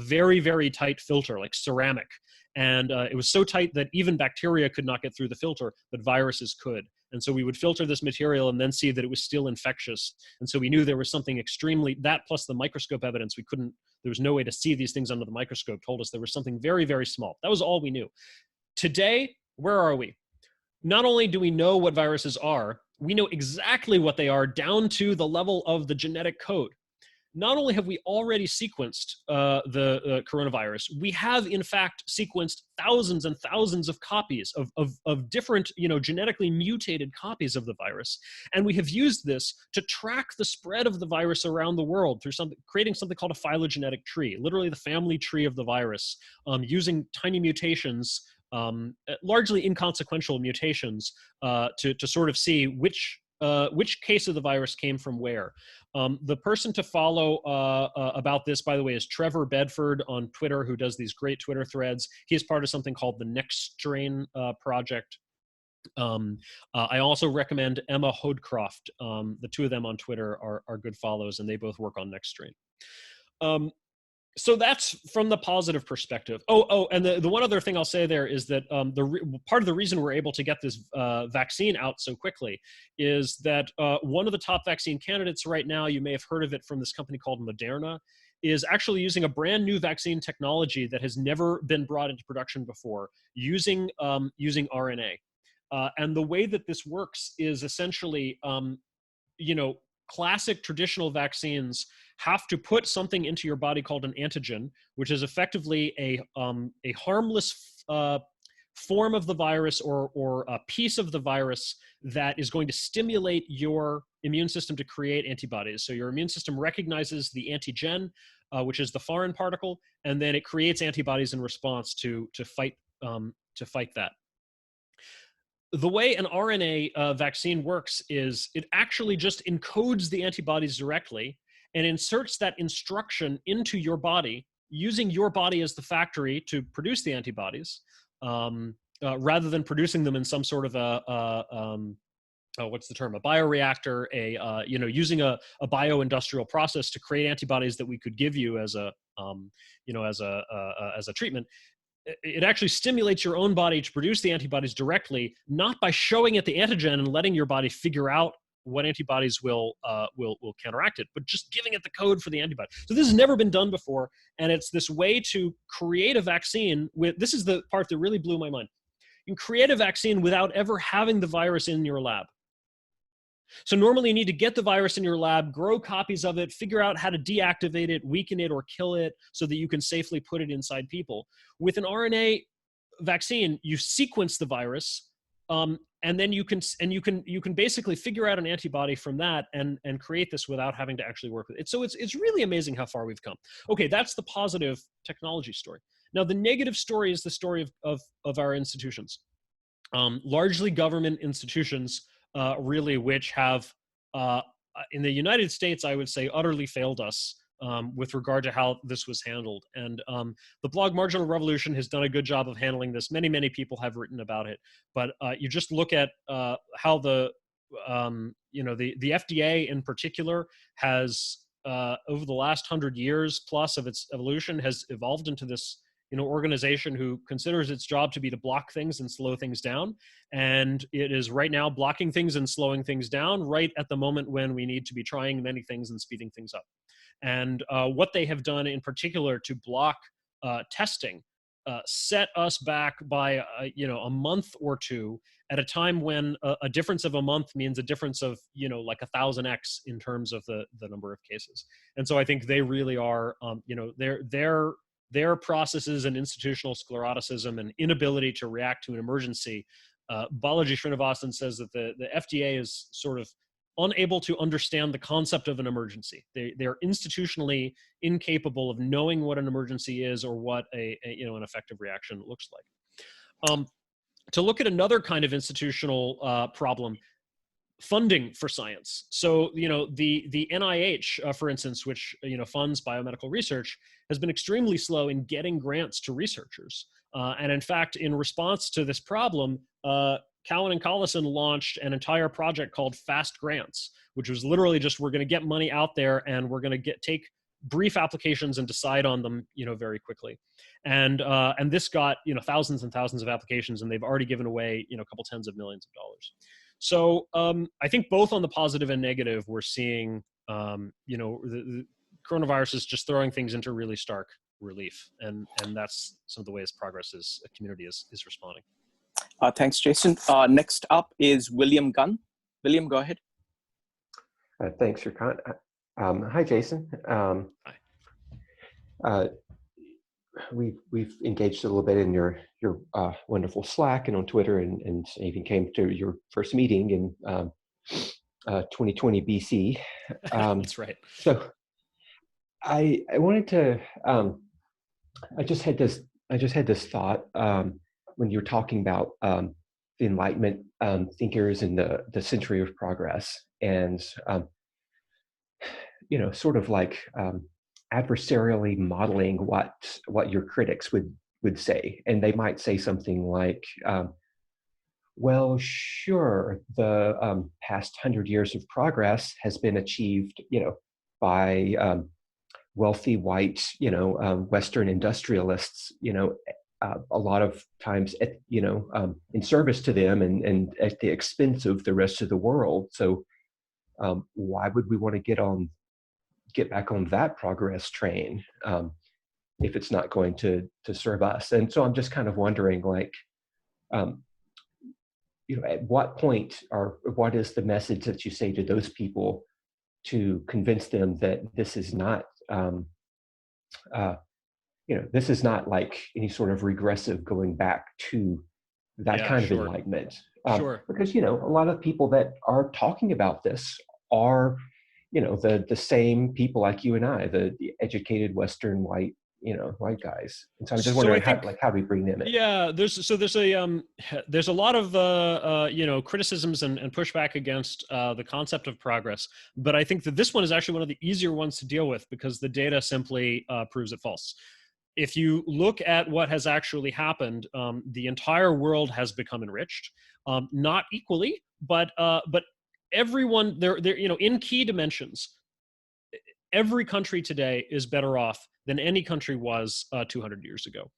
very, very tight filter, like ceramic. And it was so tight that even bacteria could not get through the filter, but viruses could. And so we would filter this material and then see that it was still infectious. And so we knew there was something extremely, that plus the microscope evidence, there was no way to see these things under the microscope, told us there was something very, very small. That was all we knew. Today, where are we? Not only do we know what viruses are, we know exactly what they are down to the level of the genetic code. Not only have we already sequenced the coronavirus, we have in fact sequenced thousands and thousands of copies of different, genetically mutated copies of the virus. And we have used this to track the spread of the virus around the world through creating something called a phylogenetic tree, literally the family tree of the virus, using tiny mutations, largely inconsequential mutations, to sort of see which case of the virus came from where. The person to follow about this, by the way, is Trevor Bedford on Twitter, who does these great Twitter threads. He is part of something called the Next Strain Project. I also recommend Emma Holdcroft. The two of them on Twitter are good follows, and they both work on Next Strain. So that's from the positive perspective. And the one other thing I'll say there is that part of the reason we're able to get this vaccine out so quickly is that one of the top vaccine candidates right now, you may have heard of it from this company called Moderna, is actually using a brand new vaccine technology that has never been brought into production before, using RNA. And the way that this works is essentially, classic traditional vaccines have to put something into your body called an antigen, which is effectively a harmless form of the virus or a piece of the virus that is going to stimulate your immune system to create antibodies. So your immune system recognizes the antigen, which is the foreign particle, and then it creates antibodies in response to fight that. The way an RNA vaccine works is it actually just encodes the antibodies directly and inserts that instruction into your body, using your body as the factory to produce the antibodies, rather than producing them in some sort of what's the term? A bioreactor, using a bioindustrial process to create antibodies that we could give you as a treatment. It actually stimulates your own body to produce the antibodies directly, not by showing it the antigen and letting your body figure out what antibodies will counteract it, but just giving it the code for the antibody. So this has never been done before, and it's this way to create a vaccine this is the part that really blew my mind. You can create a vaccine without ever having the virus in your lab. So normally you need to get the virus in your lab, grow copies of it, figure out how to deactivate it, weaken it, or kill it so that you can safely put it inside people. With an RNA vaccine, you sequence the virus, and then you can basically figure out an antibody from that and create this without having to actually work with it. So it's really amazing how far we've come. Okay, that's the positive technology story. Now the negative story is the story of our institutions, largely government institutions. Really, which have, in the United States, I would say, utterly failed us with regard to how this was handled. And the blog Marginal Revolution has done a good job of handling this. Many, many people have written about it. But you just look at how the FDA in particular has, over the last 100 years plus of its evolution, has evolved into this organization who considers its job to be to block things and slow things down. And it is right now blocking things and slowing things down right at the moment when we need to be trying many things and speeding things up. And what they have done in particular to block testing set us back by a month or two at a time when a difference of a month means a difference of like 1,000x in terms of the number of cases. And so I think they really are their processes and institutional scleroticism and inability to react to an emergency Balaji Srinivasan says that the FDA is sort of unable to understand the concept of an emergency. They're institutionally incapable of knowing what an emergency is or what an effective reaction looks like. To look at another kind of institutional problem, funding for science. So, the NIH, for instance, which, funds biomedical research, has been extremely slow in getting grants to researchers. And in fact, in response to this problem, Cowan and Collison launched an entire project called Fast Grants, which was literally just, we're going to get money out there and we're going to take brief applications and decide on them, very quickly. And this got, thousands and thousands of applications, and they've already given away, a couple tens of millions of dollars. So I think both on the positive and negative, we're seeing, the coronavirus is just throwing things into really stark relief. And that's some of the ways progress a community is responding. Thanks, Jason. Next up is William Gunn. William, go ahead. Thanks, Shrikant. Hi, Jason. Hi. We've engaged a little bit in your wonderful Slack and on Twitter, and even came to your first meeting in 2020 BC. That's right. So I wanted to. I just had this thought when you were talking about the Enlightenment thinkers in the century of progress, and sort of like adversarially modeling what your critics would say. And they might say something like, well, sure, the past 100 years of progress has been achieved, by wealthy white, Western industrialists, a lot of times, in service to them and at the expense of the rest of the world. So why would we want to get back on that progress train if it's not going to serve us? And so I'm just kind of wondering, like, at what point, or what is the message that you say to those people to convince them that this is not, this is not like any sort of regressive going back to that kind of enlightenment? Sure. Because, a lot of people that are talking about this are, the same people like you and I, the educated Western white white guys. And so I'm just wondering, how do we bring them in? Yeah, there's a lot of criticisms and pushback against the concept of progress, but I think that this one is actually one of the easier ones to deal with because the data simply proves it false. If you look at what has actually happened, the entire world has become enriched, not equally, but everyone there, in key dimensions, every country today is better off than any country was 200 years ago.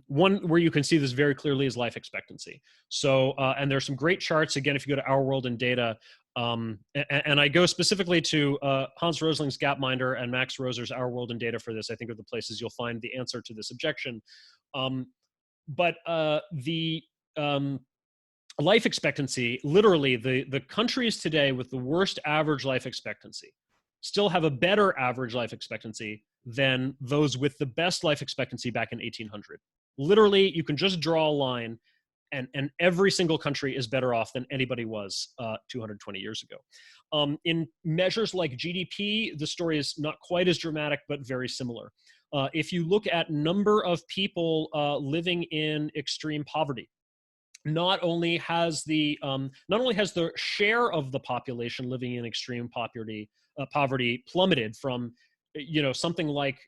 One where you can see this very clearly is life expectancy. So, and there's some great charts, again, if you go to Our World in Data, and I go specifically to Hans Rosling's Gapminder and Max Roser's Our World in Data for this, I think are the places you'll find the answer to this objection. But the life expectancy, literally the countries today with the worst average life expectancy still have a better average life expectancy than those with the best life expectancy back in 1800. Literally, you can just draw a line and every single country is better off than anybody was 220 years ago. In measures like GDP, the story is not quite as dramatic, but very similar. If you look at number of people living in extreme poverty, not only has the share of the population living in extreme poverty plummeted from, something like,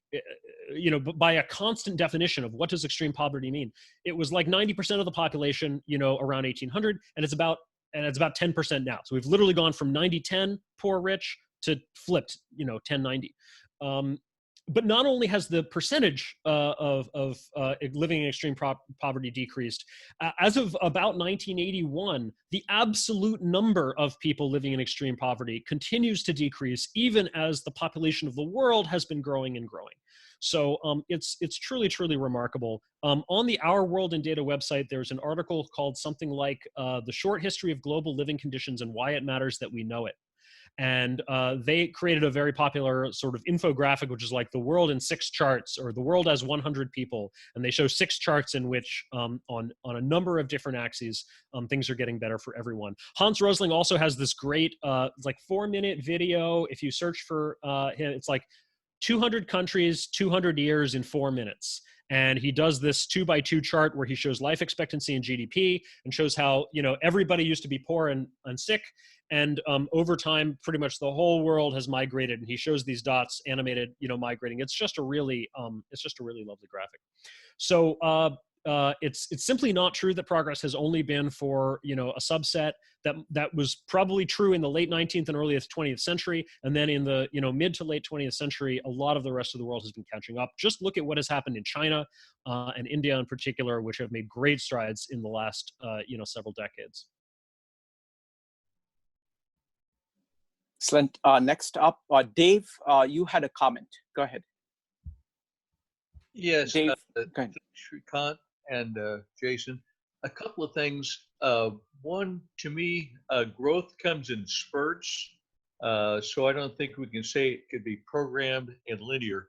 by a constant definition of what does extreme poverty mean? It was like 90% of the population, around 1800, and it's about 10% now. So we've literally gone from 90-10 poor rich to flipped, 10-90. But not only has the percentage of living in extreme poverty decreased, as of about 1981, the absolute number of people living in extreme poverty continues to decrease, even as the population of the world has been growing and growing. So it's truly, truly remarkable. On the Our World in Data website, there's an article called something like The Short History of Global Living Conditions and Why It Matters That We Know It. And they created a very popular sort of infographic, which is like the world in 6 charts, or the world as 100 people. And they show 6 charts in which on a number of different axes, things are getting better for everyone. Hans Rosling also has this great like 4-minute video. If you search for him, it's like 200 countries, 200 years in 4 minutes. And he does this 2x2 chart where he shows life expectancy and GDP and shows how, you know, everybody used to be poor and sick. And over time, pretty much the whole world has migrated. And he shows these dots animated, you know, migrating. It's just a really lovely graphic. So it's simply not true that progress has only been for, you know, a subset. That was probably true in the late 19th and early 20th century. And then in the, you know, mid to late 20th century, a lot of the rest of the world has been catching up. Just look at what has happened in China and India in particular, which have made great strides in the last, you know, several decades. Excellent. Next up, Dave, you had a comment. Go ahead. Yes, Dave, go ahead. Shrikant and Jason, a couple of things. One, to me, growth comes in spurts, so I don't think we can say it could be programmed and linear.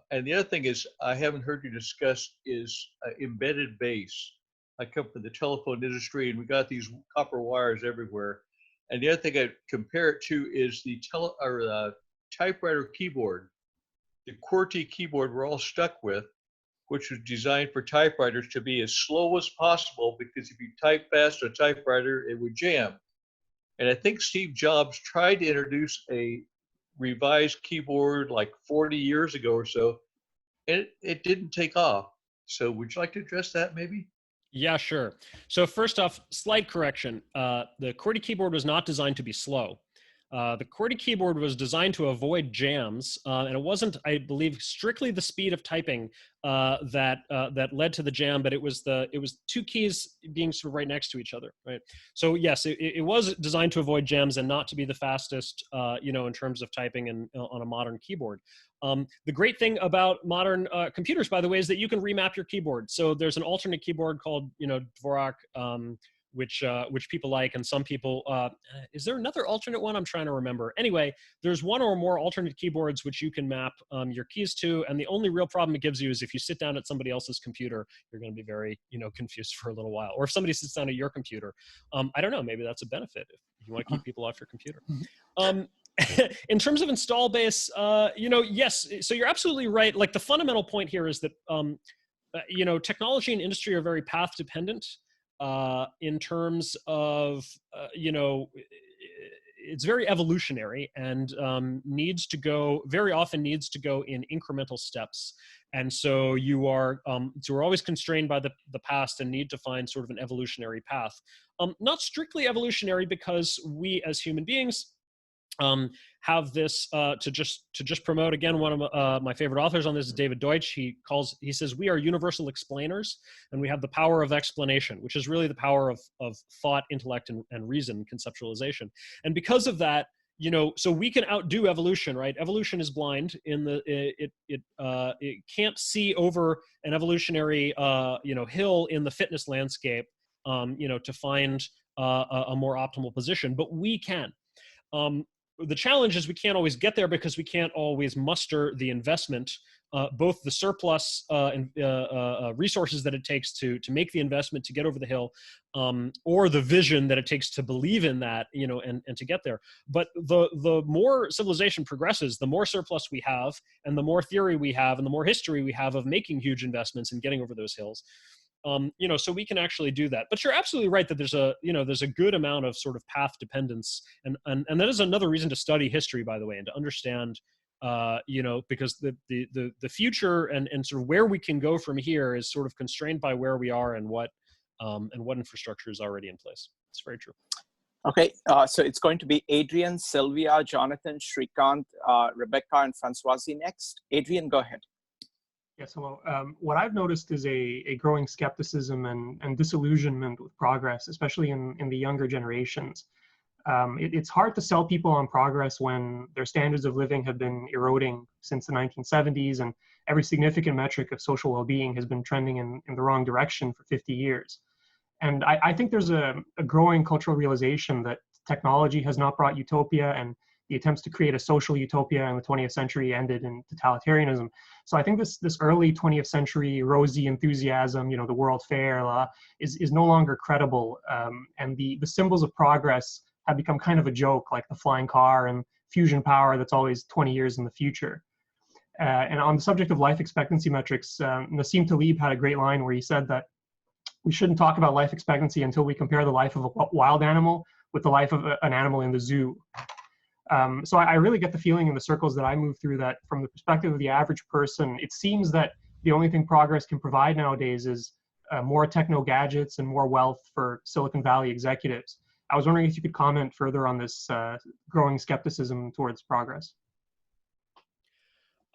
And the other thing is, I haven't heard you discuss is embedded base. I come from the telephone industry, and we got these copper wires everywhere. And the other thing I compare it to is the typewriter keyboard, the QWERTY keyboard we're all stuck with, which was designed for typewriters to be as slow as possible, because if you type fast on a typewriter, it would jam. And I think Steve Jobs tried to introduce a revised keyboard like 40 years ago or so, and it didn't take off. So would you like to address that maybe? Yeah, sure. So first off, slight correction. The QWERTY keyboard was not designed to be slow. The QWERTY keyboard was designed to avoid jams, and it wasn't, I believe, strictly the speed of typing that led to the jam, but it was 2 keys being sort of right next to each other, right? So yes, it was designed to avoid jams and not to be the fastest, you know, in terms of typing and on a modern keyboard. The great thing about modern computers, by the way, is that you can remap your keyboard. So there's an alternate keyboard called, you know, Dvorak, which people like, and some people, is there another alternate one? I'm trying to remember. Anyway, there's one or more alternate keyboards which you can map your keys to, and the only real problem it gives you is if you sit down at somebody else's computer, you're going to be very, you know, confused for a little while. Or if somebody sits down at your computer, I don't know, maybe that's a benefit if you want to keep people off your computer. In terms of install base, you know, yes, so you're absolutely right. Like the fundamental point here is that, you know, technology and industry are very path dependent. In terms of, you know, it's very evolutionary and very often needs to go in incremental steps. And so you're always constrained by the past and need to find sort of an evolutionary path. Not strictly evolutionary, because we as human beings have this to just promote again. One of my favorite authors on this is David Deutsch. He says we are universal explainers, and we have the power of explanation, which is really the power of thought, intellect, and reason, conceptualization. And because of that, you know, so we can outdo evolution, right? Evolution is blind in the it can't see over an evolutionary you know, hill in the fitness landscape, you know, to find a more optimal position, but we can. The challenge is we can't always get there because we can't always muster the investment, both the surplus resources that it takes to make the investment to get over the hill, or the vision that it takes to believe in that, you know, and to get there. But the more civilization progresses, the more surplus we have, and the more theory we have, and the more history we have of making huge investments and getting over those hills. You know, so we can actually do that. But you're absolutely right that there's a good amount of sort of path dependence, and that is another reason to study history, by the way, and to understand, you know, because the future and sort of where we can go from here is sort of constrained by where we are and what infrastructure is already in place. It's very true. Okay, so it's going to be Adrian, Sylvia, Jonathan, Shrikant, Rebecca, and Françoisie next. Adrian, go ahead. Yes, hello. What I've noticed is a growing skepticism and disillusionment with progress, especially in the younger generations. It's hard to sell people on progress when their standards of living have been eroding since the 1970s, and every significant metric of social well-being has been trending in the wrong direction for 50 years. And I think there's a growing cultural realization that technology has not brought utopia, and the attempts to create a social utopia in the 20th century ended in totalitarianism. So I think this early 20th century rosy enthusiasm, the World Fair, is no longer credible, and the symbols of progress have become kind of a joke, like the flying car and fusion power that's always 20 years in the future. And on the subject of life expectancy metrics, Nassim Taleb had a great line where he said that we shouldn't talk about life expectancy until we compare the life of a wild animal with the life of an animal in the zoo. So I really get the feeling in the circles that I move through that from the perspective of the average person, it seems that the only thing progress can provide nowadays is more techno gadgets and more wealth for Silicon Valley executives. I was wondering if you could comment further on this growing skepticism towards progress.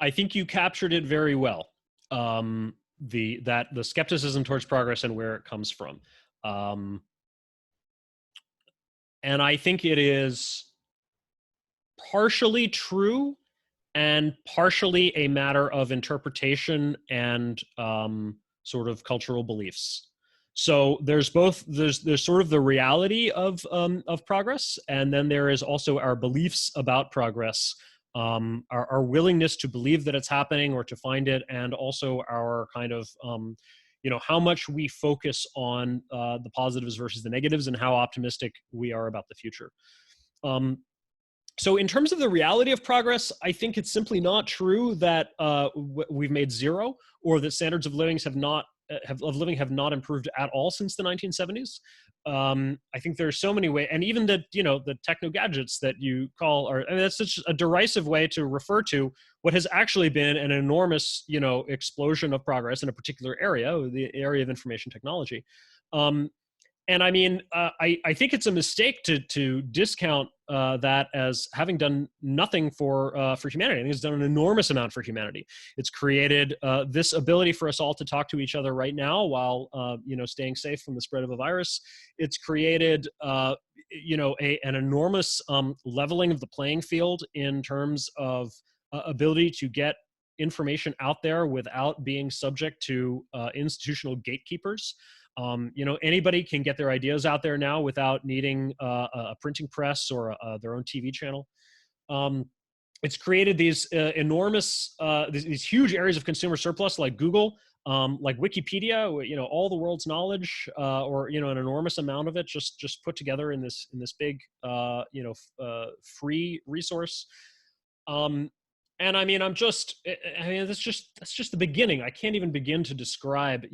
I think you captured it very well. The skepticism towards progress and where it comes from. And I think it is partially true and partially a matter of interpretation and sort of cultural beliefs. So there's sort of the reality of progress, and then there is also our beliefs about progress, our willingness to believe that it's happening or to find it, and also our kind of how much we focus on the positives versus the negatives and how optimistic we are about the future. So in terms of the reality of progress, I think it's simply not true that we've made zero, or that standards of living have not improved at all since the 1970s. I think there are so many ways, and even the techno gadgets that you call that's such a derisive way to refer to what has actually been an enormous explosion of progress in a particular area, the area of information technology. And I mean, I think it's a mistake to discount that as having done nothing for humanity. I think it's done an enormous amount for humanity. It's created this ability for us all to talk to each other right now while staying safe from the spread of a virus. It's created an enormous leveling of the playing field in terms of ability to get information out there without being subject to institutional gatekeepers. Anybody can get their ideas out there now without needing a printing press or their own TV channel. It's created these enormous, these huge areas of consumer surplus, like Google, like Wikipedia. All the world's knowledge, or an enormous amount of it, just put together in this big, free resource. And I mean, that's just the beginning. I can't even begin to describe,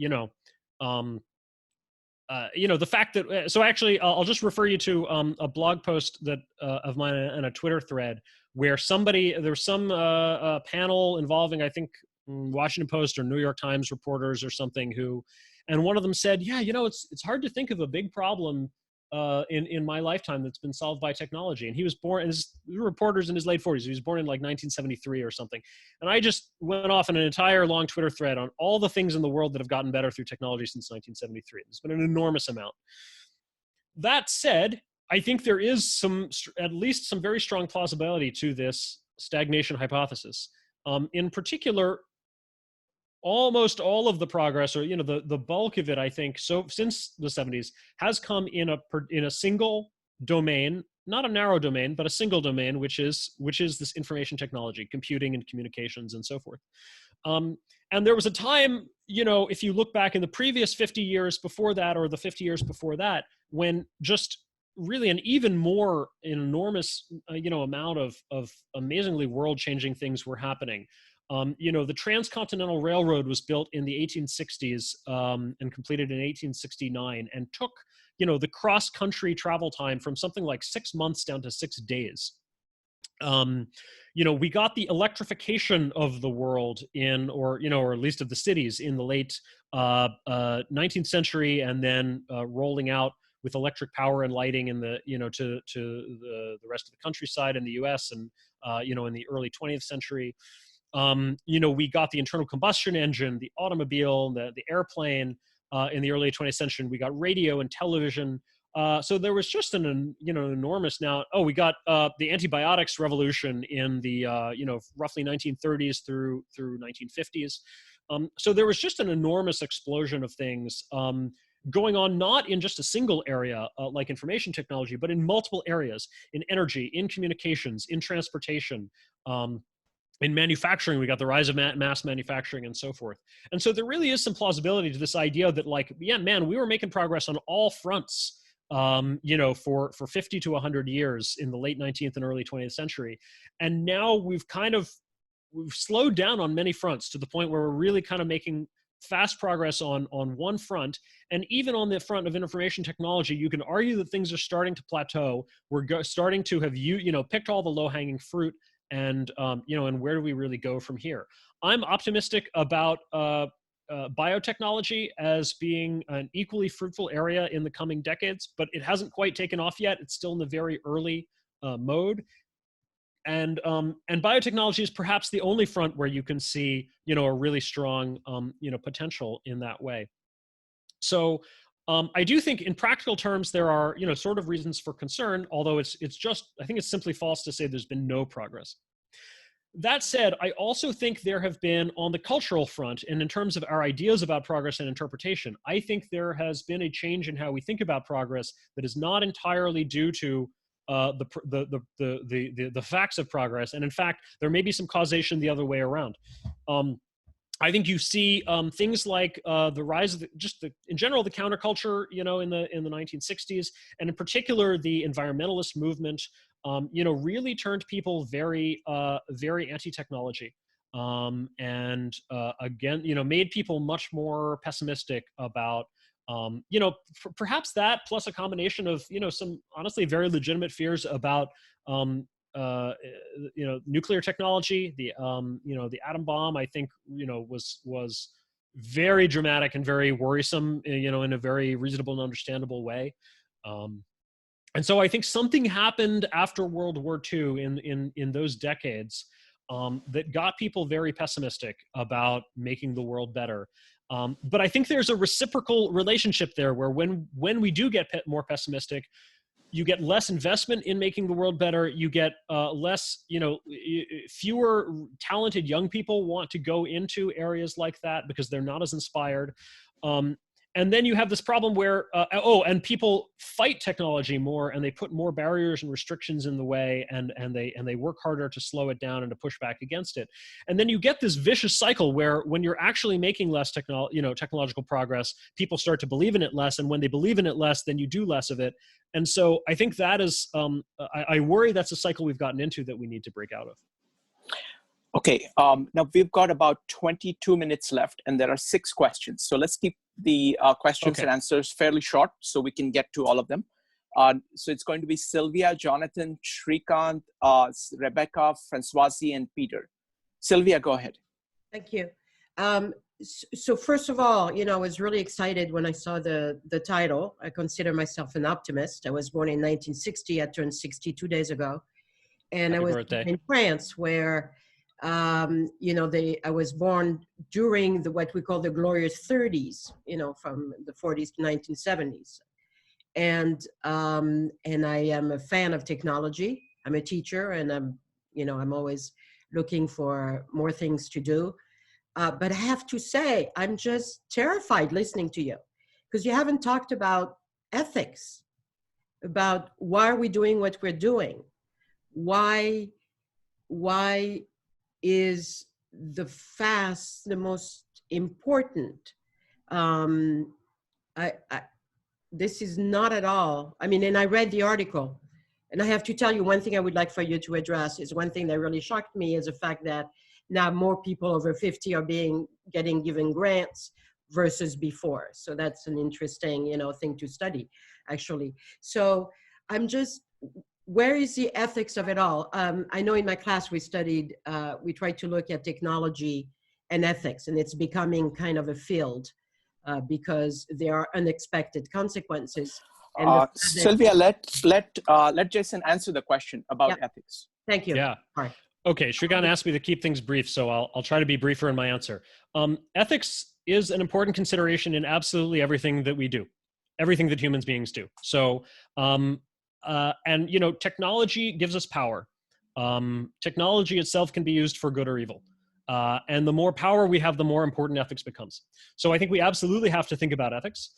the fact that, so actually, I'll just refer you to a blog post that of mine and a Twitter thread where there's some panel involving, I think, Washington Post or New York Times reporters or something and one of them said, yeah, it's hard to think of a big problem in my lifetime that's been solved by technology. And he was born, and his reporter's in his late 40s. He was born in like 1973 or something. And I just went off on an entire long Twitter thread on all the things in the world that have gotten better through technology since 1973. There's been an enormous amount. That said, I think there is at least some very strong plausibility to this stagnation hypothesis. In particular, almost all of the progress, or the bulk of it, I think, so since the 70s, has come in a single domain, not a narrow domain, but a single domain, which is this information technology, computing and communications and so forth. And there was a time, if you look back in the previous 50 years before that, or the 50 years before that, when just really an even more enormous, amount of amazingly world-changing things were happening. The Transcontinental Railroad was built in the 1860s and completed in 1869, and took, the cross-country travel time from something like 6 months down to 6 days. We got the electrification of the world or at least of the cities in the late 19th century, and then rolling out with electric power and lighting in the, to the rest of the countryside in the US, and, in the early 20th century. We got the internal combustion engine, the automobile, the airplane in the early 20th century. We got radio and television. So there was just an enormous now. Oh, we got the antibiotics revolution in the roughly 1930s through 1950s. So there was just an enormous explosion of things. going on not in just a single area like information technology, but in multiple areas, in energy, in communications, in transportation, in manufacturing. We got the rise of mass manufacturing and so forth. And so there really is some plausibility to this idea that, like, yeah, man, we were making progress on all fronts, you know, for 50 to 100 years in the late 19th and early 20th century. And now we've slowed down on many fronts to the point where we're really kind of making fast progress on one front. And even on the front of information technology, you can argue that things are starting to plateau. We're starting to have, you know, picked all the low-hanging fruit. And, you know, and where do we really go from here? I'm optimistic about biotechnology as being an equally fruitful area in the coming decades, but it hasn't quite taken off yet. It's still in the very early mode. And biotechnology is perhaps the only front where you can see, you know, a really strong, you know, potential in that way. So I do think in practical terms, there are, you know, sort of reasons for concern, although it's just, I think it's simply false to say there's been no progress. That said, I also think there have been, on the cultural front, and in terms of our ideas about progress and interpretation, I think there has been a change in how we think about progress that is not entirely due to the facts of progress. And in fact, there may be some causation the other way around. I think you see things like the rise of in general, the counterculture, you know, in the 1960s, and in particular, the environmentalist movement, you know, really turned people very anti-technology, and again, you know, made people much more pessimistic about, you know, perhaps that plus a combination of, you know, some honestly very legitimate fears about, you know, nuclear technology, the you know, the atom bomb, I think, you know, was very dramatic and very worrisome, you know, in a very reasonable and understandable way. And so I think something happened after World War II in those decades that got people very pessimistic about making the world better. But I think there's a reciprocal relationship there where when we do get more pessimistic, you get less investment in making the world better. You get less, you know, fewer talented young people want to go into areas like that because they're not as inspired. And then you have this problem where, and people fight technology more, and they put more barriers and restrictions in the way, and they work harder to slow it down and to push back against it. And then you get this vicious cycle where when you're actually making less technological progress, people start to believe in it less, and when they believe in it less, then you do less of it. And so I think that is, I worry that's a cycle we've gotten into that we need to break out of. Okay, now we've got about 22 minutes left, and there are 6 questions. So let's keep the questions and answers fairly short so we can get to all of them. So it's going to be Sylvia, Jonathan, Shrikant, Rebecca, Françoise, and Peter. Sylvia, go ahead. Thank you. So first of all, you know, I was really excited when I saw the title. I consider myself an optimist. I was born in 1960. I turned 62 days ago. And Happy I was birthday. in France where, you know, I was born during what we call the glorious 30s, you know, from the 40s to 1970s. And I am a fan of technology. I'm a teacher, and I'm always looking for more things to do. But I have to say, I'm just terrified listening to you because you haven't talked about ethics, about why are we doing what we're doing? Why is the fast the most important? This is not at all. I mean, and I read the article, and I have to tell you one thing I would like for you to address is one thing that really shocked me is the fact that now more people over 50 are getting given grants versus before. So that's an interesting, you know, thing to study, actually. So I'm just, where is the ethics of it all? I know in my class we tried to look at technology and ethics, and it's becoming kind of a field because there are unexpected consequences. And Sylvia, let Jason answer the question about ethics. Thank you. Yeah. All right. Okay, Shrikant asked me to keep things brief, so I'll try to be briefer in my answer. Ethics is an important consideration in absolutely everything that we do, everything that human beings do. So, and you know, technology gives us power. Technology itself can be used for good or evil. And the more power we have, the more important ethics becomes. So I think we absolutely have to think about ethics.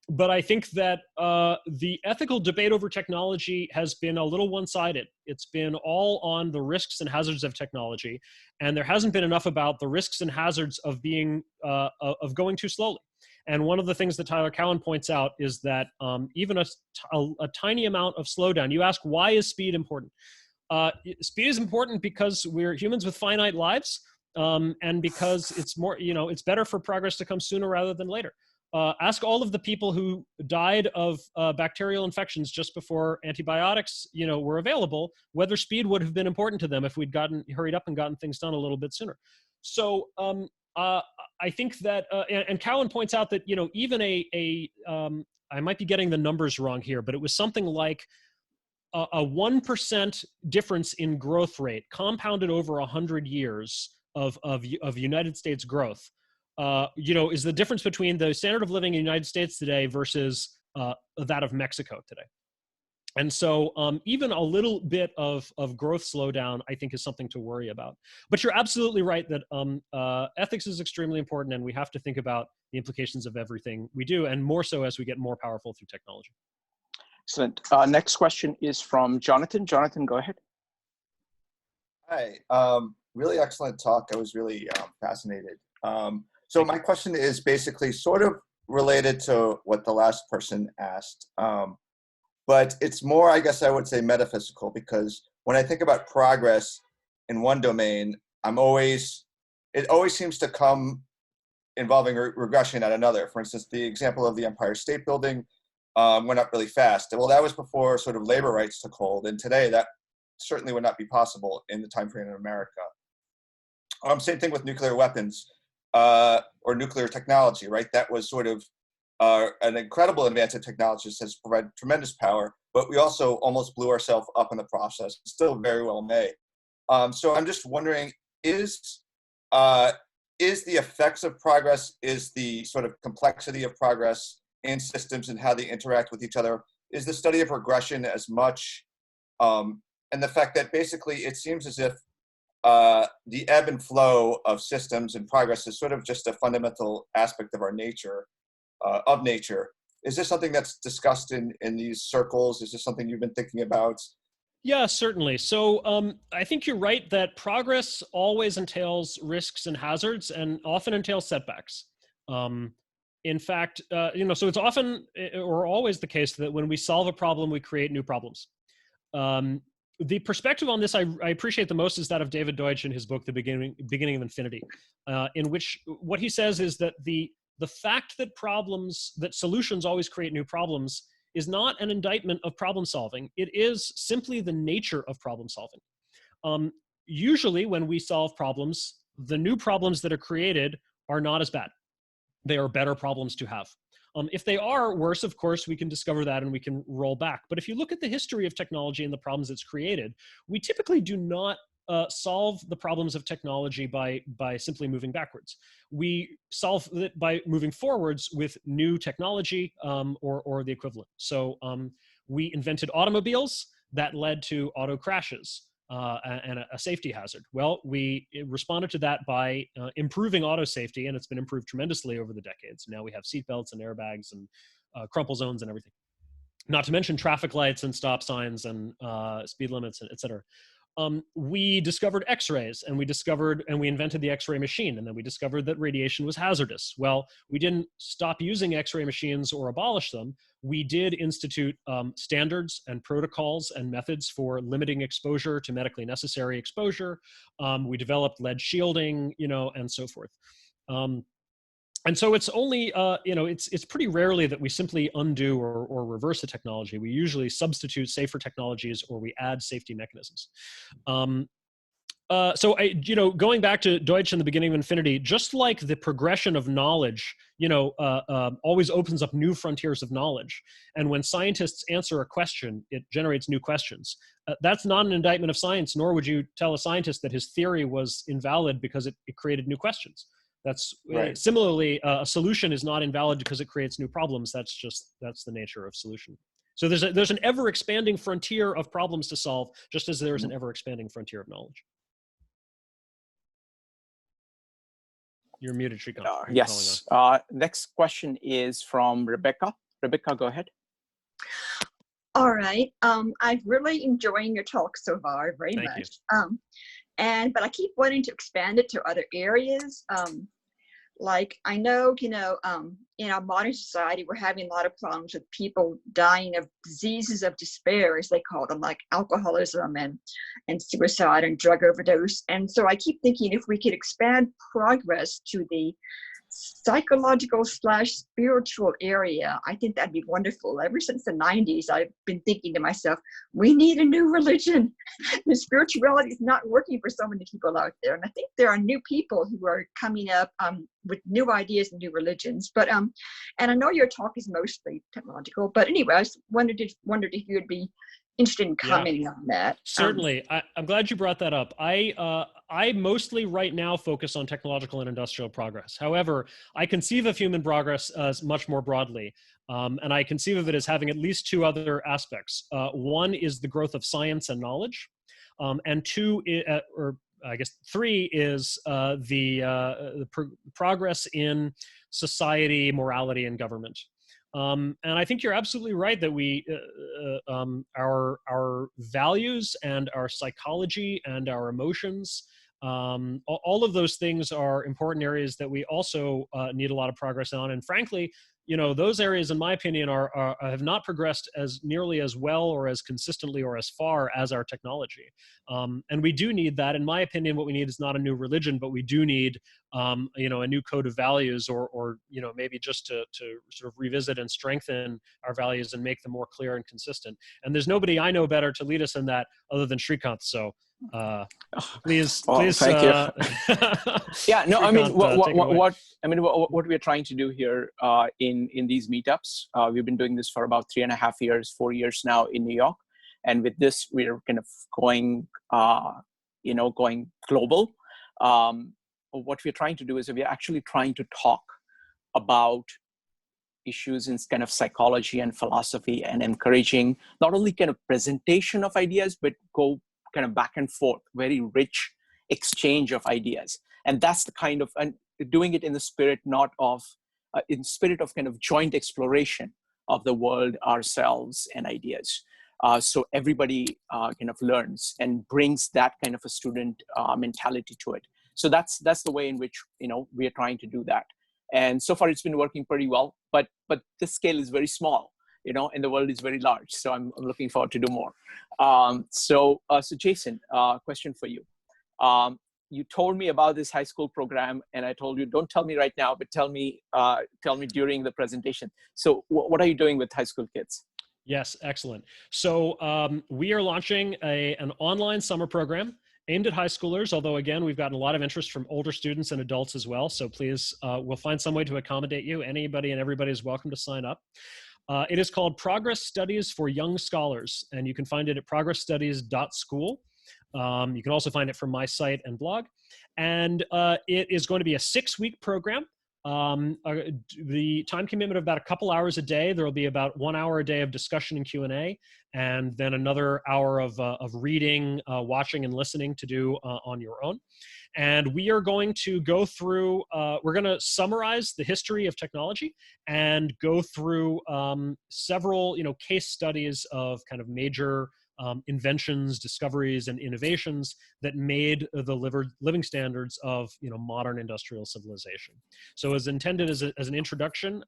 But I think that the ethical debate over technology has been a little one-sided. It's been all on the risks and hazards of technology, and there hasn't been enough about the risks and hazards of being of going too slowly. And one of the things that Tyler Cowen points out is that even a tiny amount of slowdown. You ask, why is speed important? Speed is important because we're humans with finite lives, and because it's more, it's better for progress to come sooner rather than later. Ask all of the people who died of bacterial infections just before antibiotics, were available, whether speed would have been important to them if we'd hurried up and gotten things done a little bit sooner. So I think that, and Cowan points out that, even I might be getting the numbers wrong here, but it was something like a 1% difference in growth rate compounded over 100 years of United States growth, is the difference between the standard of living in the United States today versus that of Mexico today. And so even a little bit of growth slowdown, I think, is something to worry about. But you're absolutely right that ethics is extremely important, and we have to think about the implications of everything we do, and more so as we get more powerful through technology. Excellent. Next question is from Jonathan. Jonathan, go ahead. Hi. Really excellent talk. I was really fascinated. So my question is basically sort of related to what the last person asked, but it's more, I guess I would say, metaphysical, because when I think about progress in one domain, it always seems to come involving regression at another. For instance, the example of the Empire State Building went up really fast. Well, that was before sort of labor rights took hold, and today that certainly would not be possible in the time frame in America. Same thing with nuclear weapons or nuclear technology, right? That was sort of an incredible advance in technology that has provided tremendous power, but we also almost blew ourselves up in the process. Still very well may. So I'm just wondering, is the effects of progress, is the sort of complexity of progress in systems and how they interact with each other, is the study of regression as much, and the fact that basically it seems as if the ebb and flow of systems and progress is sort of just a fundamental aspect of our nature, of nature. Is this something that's discussed in these circles? Is this something you've been thinking about? Yeah, certainly. So I think you're right that progress always entails risks and hazards, and often entails setbacks. In fact, so it's often or always the case that when we solve a problem, we create new problems. The perspective on this I appreciate the most is that of David Deutsch in his book, The Beginning of Infinity, in which what he says is that the fact that solutions always create new problems is not an indictment of problem solving. It is simply the nature of problem solving. Usually when we solve problems, the new problems that are created are not as bad. They are better problems to have. If they are worse, of course, we can discover that and we can roll back. But if you look at the history of technology and the problems it's created, we typically do not solve the problems of technology by simply moving backwards. We solve it by moving forwards with new technology or the equivalent. So we invented automobiles that led to auto crashes and a safety hazard. Well, we responded to that by improving auto safety, and it's been improved tremendously over the decades. Now we have seatbelts and airbags and crumple zones and everything. Not to mention traffic lights and stop signs and speed limits, et cetera. We discovered X-rays, and we invented the X-ray machine, and then we discovered that radiation was hazardous. Well, we didn't stop using X-ray machines or abolish them. We did institute standards and protocols and methods for limiting exposure to medically necessary exposure. We developed lead shielding, and so forth. And so it's only, it's pretty rarely that we simply undo or reverse a technology. We usually substitute safer technologies or we add safety mechanisms. So going back to Deutsch in The Beginning of Infinity, just like the progression of knowledge, always opens up new frontiers of knowledge. And when scientists answer a question, it generates new questions. That's not an indictment of science, nor would you tell a scientist that his theory was invalid because it created new questions. That's right. Similarly, a solution is not invalid because it creates new problems. That's the nature of solution. So there's an ever expanding frontier of problems to solve, just as there's an ever expanding frontier of knowledge. You're muted, Shrikant. Yes. Next question is from Rebecca. Rebecca, go ahead. All right. I've really enjoying your talk so far very Thank much. you. But I keep wanting to expand it to other areas. Like I know, in our modern society, we're having a lot of problems with people dying of diseases of despair, as they call them, like alcoholism and suicide and drug overdose. And so I keep thinking if we could expand progress to the psychological/spiritual area, I think that'd be wonderful. Ever since the 90s, I've been thinking to myself, we need a new religion. The spirituality is not working for so many people out there. And I think there are new people who are coming up with new ideas and new religions. But and I know your talk is mostly technological, but anyway, I just wondered if you would be interested in commenting on that. Certainly. I'm glad you brought that up. I mostly right now focus on technological and industrial progress. However, I conceive of human progress as much more broadly. And I conceive of it as having at least two other aspects. One is the growth of science and knowledge. And two, or I guess three, is the progress in society, morality, and government. And I think you're absolutely right that our values and our psychology and our emotions, all of those things are important areas that we also need a lot of progress on. And frankly, those areas, in my opinion, have not progressed as nearly as well or as consistently or as far as our technology. And we do need that. In my opinion, what we need is not a new religion, but we do need, a new code of values, or maybe just to sort of revisit and strengthen our values and make them more clear and consistent. And there's nobody I know better to lead us in that other than Shrikant. So please. Thank you. Yeah, no, I mean, what we're trying to do here in these meetups, we've been doing this for about 3.5 years, 4 years now in New York, and with this, we're kind of going, going global. What we're trying to do is we're actually trying to talk about issues in kind of psychology and philosophy, and encouraging not only kind of presentation of ideas, but go kind of back and forth, very rich exchange of ideas. And that's the kind of, and doing it in the spirit, not of, in spirit of kind of joint exploration of the world, ourselves, and ideas. So everybody kind of learns and brings that kind of a student mentality to it. So that's the way in which, we are trying to do that. And so far it's been working pretty well, but the scale is very small, and the world is very large. So I'm looking forward to do more. So Jason, question for you. You told me about this high school program, and I told you, don't tell me right now, but tell me during the presentation. So what are you doing with high school kids? Yes, excellent. So we are launching an online summer program aimed at high schoolers, although again, we've gotten a lot of interest from older students and adults as well. So please, we'll find some way to accommodate you. Anybody and everybody is welcome to sign up. It is called Progress Studies for Young Scholars, and you can find it at progressstudies.school. You can also find it from my site and blog. And it is going to be a 6-week program. The time commitment of about a couple hours a day. There will be about 1 hour a day of discussion and Q&A, and then another hour of reading, watching, and listening to do on your own. And we are going to go through, we're going to summarize the history of technology and go through several, case studies of kind of major inventions, discoveries, and innovations that made the living standards of modern industrial civilization. So, as intended as an introduction,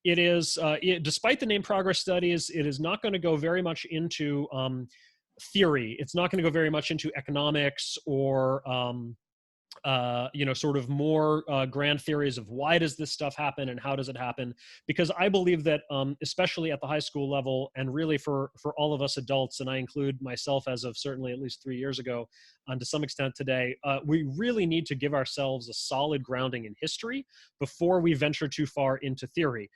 it is despite the name Progress Studies, it is not going to go very much into theory. It's not going to go very much into economics or sort of more grand theories of why does this stuff happen and how does it happen? Because I believe that especially at the high school level, and really for all of us adults, and I include myself as of certainly at least 3 years ago, and to some extent today, we really need to give ourselves a solid grounding in history before we venture too far into theory.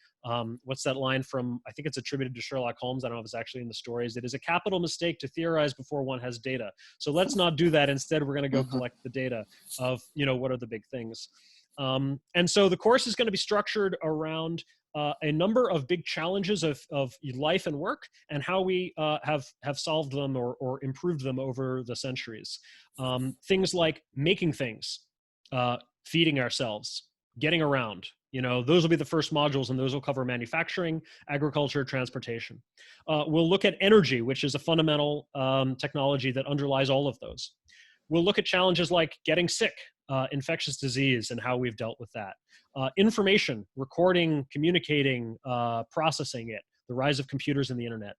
What's that line from, I think it's attributed to Sherlock Holmes, I don't know if it's actually in the stories, it is a capital mistake to theorize before one has data. So let's not do that. Instead, we're going to go collect the data of, what are the big things. And so the course is going to be structured around a number of big challenges of life and work, and how we have solved them or improved them over the centuries. Things like making things, feeding ourselves, getting around. Those will be the first modules, and those will cover manufacturing, agriculture, transportation. We'll look at energy, which is a fundamental technology that underlies all of those. We'll look at challenges like getting sick, infectious disease, and how we've dealt with that. Information, recording, communicating, processing it, the rise of computers and the internet.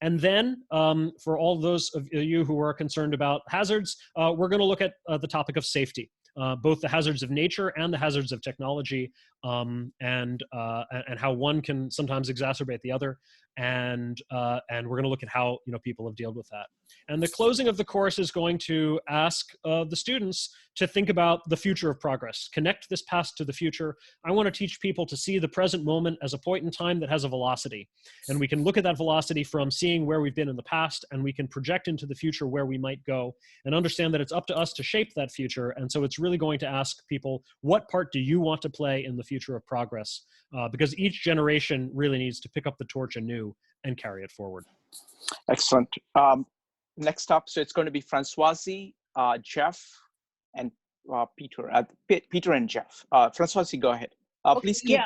And then for all those of you who are concerned about hazards, we're going to look at the topic of safety. Both the hazards of nature and the hazards of technology, and how one can sometimes exacerbate the other, and we're going to look at how people have dealt with that. And the closing of the course is going to ask the students to think about the future of progress, connect this past to the future. I want to teach people to see the present moment as a point in time that has a velocity, and we can look at that velocity from seeing where we've been in the past, and we can project into the future where we might go, and understand that it's up to us to shape that future. And so it's really going to ask people, what part do you want to play in the future of progress? Because each generation really needs to pick up the torch anew and carry it forward. Excellent. Next up, so it's going to be Françoise, Jeff, and Peter. Peter and Jeff. Françoise, go ahead. Please keep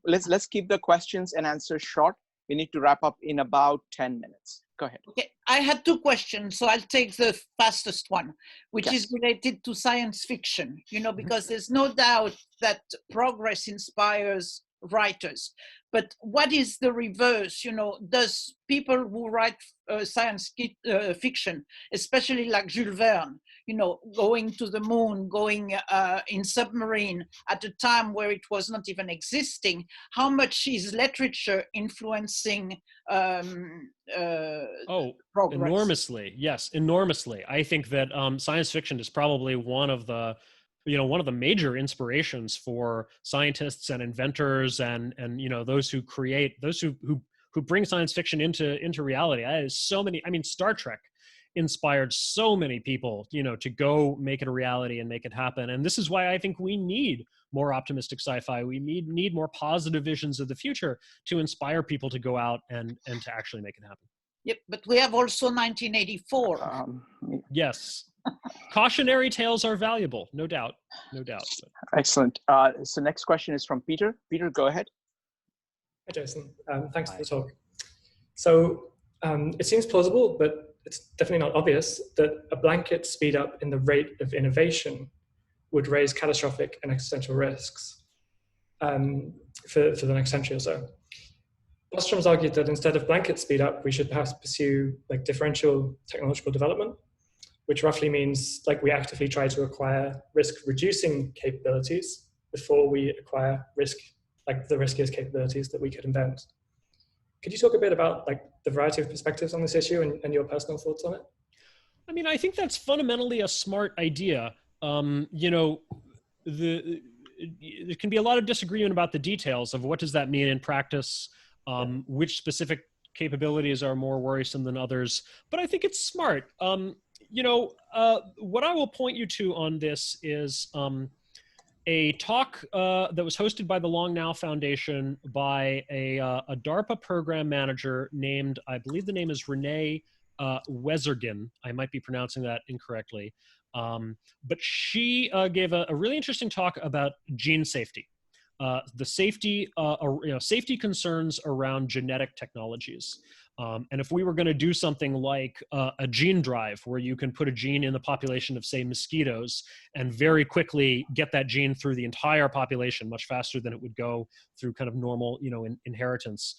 let's keep the questions and answers short. We need to wrap up in about 10 minutes. Go ahead. Okay, I had two questions, so I'll take the fastest one, which is related to science fiction, because there's no doubt that progress inspires writers. But what is the reverse? Does people who write science fiction, especially like Jules Verne, going to the moon, going in submarine at a time where it was not even existing, how much is literature influencing progress? Enormously. Yes, enormously. I think that science fiction is probably one of the major inspirations for scientists and inventors and those who create, those who bring science fiction into reality. Star Trek inspired so many people, to go make it a reality and make it happen. And this is why I think we need more optimistic sci-fi. We need more positive visions of the future to inspire people to go out and to actually make it happen. Yep, but we have also 1984. Yes. Cautionary tales are valuable, no doubt. Excellent. So next question is from Peter. Peter, go ahead. Hi, Jason. Thanks for the talk. So it seems plausible, but it's definitely not obvious, that a blanket speed up in the rate of innovation would raise catastrophic and existential risks for the next century or so. Bostrom's argued that instead of blanket speed up, we should perhaps pursue differential technological development, which roughly means we actively try to acquire risk-reducing capabilities before we acquire the riskiest capabilities that we could invent. Could you talk a bit about the variety of perspectives on this issue and your personal thoughts on it? I think that's fundamentally a smart idea. There can be a lot of disagreement about the details of what does that mean in practice, which specific capabilities are more worrisome than others, but I think it's smart. What I will point you to on this is a talk that was hosted by the Long Now Foundation by a DARPA program manager named, I believe the name is Rna Vaccine. I might be pronouncing that incorrectly. But she gave a really interesting talk about gene safety. The safety, safety concerns around genetic technologies. And if we were going to do something like a gene drive where you can put a gene in the population of, say, mosquitoes and very quickly get that gene through the entire population much faster than it would go through kind of normal, inheritance,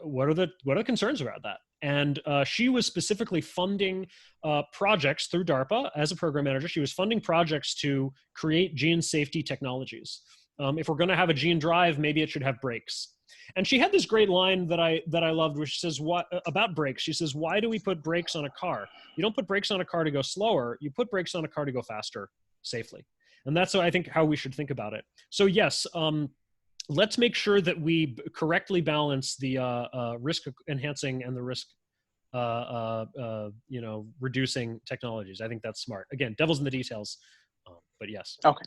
what are the concerns about that? And she was specifically funding projects through DARPA as a program manager. She was funding projects to create gene safety technologies. If we're going to have a gene drive, maybe it should have brakes. And she had this great line that I loved, which says, "What about brakes?" She says, "Why do we put brakes on a car? You don't put brakes on a car to go slower. You put brakes on a car to go faster, safely." And that's, I think, how we should think about it. So yes, let's make sure that we correctly balance the risk enhancing and the risk reducing technologies. I think that's smart. Again, devil's in the details. But yes. Okay.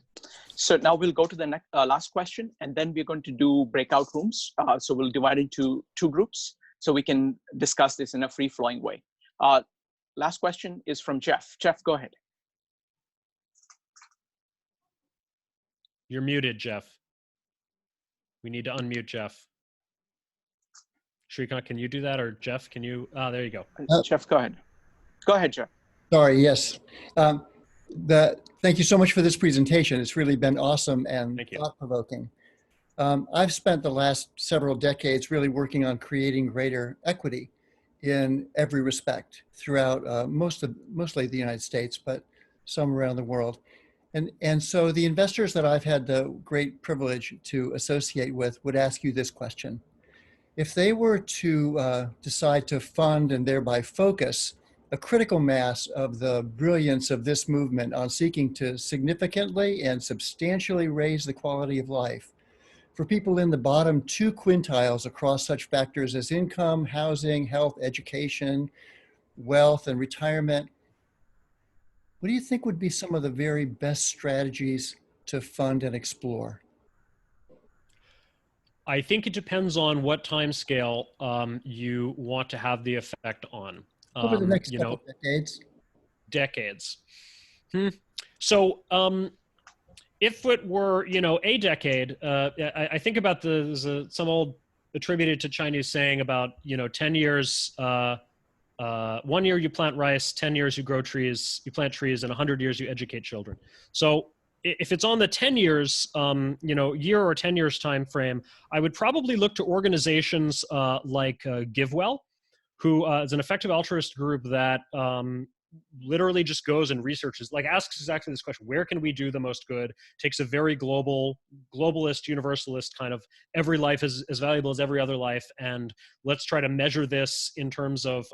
So now we'll go to the next last question, and then we're going to do breakout rooms. So we'll divide into two groups so we can discuss this in a free-flowing way. Last question is from Jeff. Jeff, go ahead. You're muted, Jeff. We need to unmute Jeff. Shrikant, can you do that? Or Jeff, can you? There you go. Jeff, go ahead. Go ahead, Jeff. Sorry, yes. Thank you so much for this presentation. It's really been awesome and thought-provoking. I've spent the last several decades really working on creating greater equity in every respect throughout mostly the United States, but some around the world. And so the investors that I've had the great privilege to associate with would ask you this question. If they were to decide to fund and thereby focus a critical mass of the brilliance of this movement on seeking to significantly and substantially raise the quality of life for people in the bottom 2 quintiles across such factors as income, housing, health, education, wealth, and retirement, what do you think would be some of the very best strategies to fund and explore? I think it depends on what time scale you want to have the effect on. Over the next couple decades. Decades. So if it were, a decade, I think about some old attributed to Chinese saying about, 10 years, 1 year you plant rice, 10 years you grow trees, you plant trees, and 100 years you educate children. So if it's on the 10 years, year or 10 years time frame, I would probably look to organizations like GiveWell, who is an effective altruist group that literally just goes and researches, asks exactly this question: where can we do the most good? Takes a very globalist, universalist kind of every life is as valuable as every other life, and let's try to measure this in terms of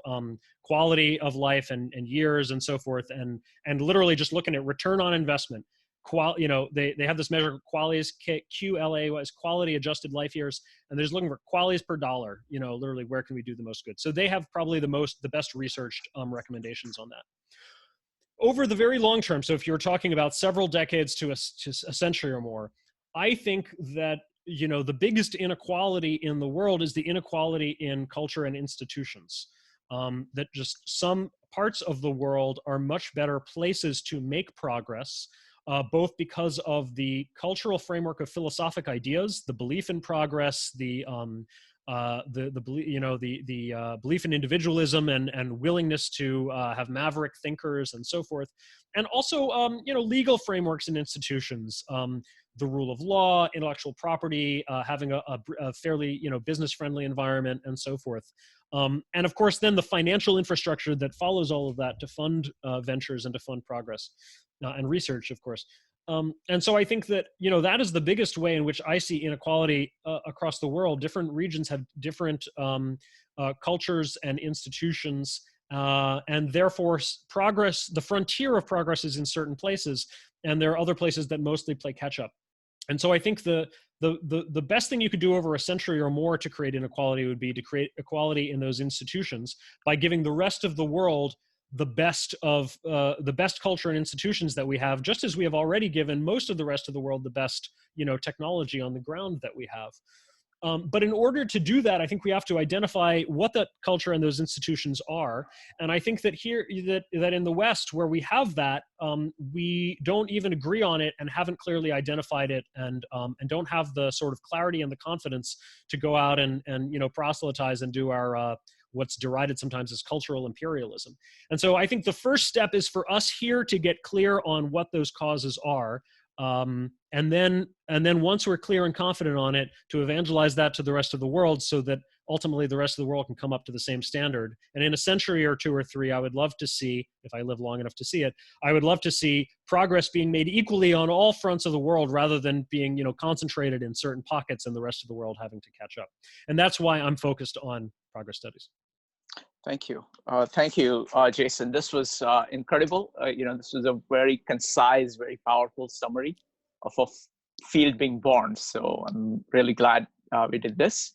quality of life and years and so forth, and literally just looking at return on investment. They have this measure qualities, QLA, quality adjusted life years, and they're just looking for qualities per dollar, literally where can we do the most good. So they have probably the best researched recommendations on that. Over the very long term, so if you're talking about several decades to a century or more, I think that the biggest inequality in the world is the inequality in culture and institutions. That just some parts of the world are much better places to make progress, both because of the cultural framework of philosophic ideas, the belief in progress, the belief in individualism and willingness to have maverick thinkers and so forth, and also legal frameworks and institutions, the rule of law, intellectual property, having a fairly business-friendly environment, and so forth. And of course, then the financial infrastructure that follows all of that to fund ventures and to fund progress and research, of course. And so I think that, that is the biggest way in which I see inequality across the world. Different regions have different cultures and institutions, and therefore progress, the frontier of progress is in certain places, and there are other places that mostly play catch up. And so I think the best thing you could do over a century or more to create inequality would be to create equality in those institutions by giving the rest of the world the best culture and institutions that we have, just as we have already given most of the rest of the world the best, technology on the ground that we have. But in order to do that, I think we have to identify what that culture and those institutions are. And I think that that in the West, where we have that, we don't even agree on it and haven't clearly identified it, and don't have the sort of clarity and the confidence to go out and proselytize and do our what's derided sometimes as cultural imperialism. And so I think the first step is for us here to get clear on what those causes are. And then once we're clear and confident on it, to evangelize that to the rest of the world, so that ultimately the rest of the world can come up to the same standard. And in a century or 2 or 3, I would love to see, if I live long enough to see it, I would love to see progress being made equally on all fronts of the world, rather than being, concentrated in certain pockets and the rest of the world having to catch up. And that's why I'm focused on progress studies. Thank you. Thank you, Jason. This was incredible. This was a very concise, very powerful summary of a field being born. So I'm really glad we did this.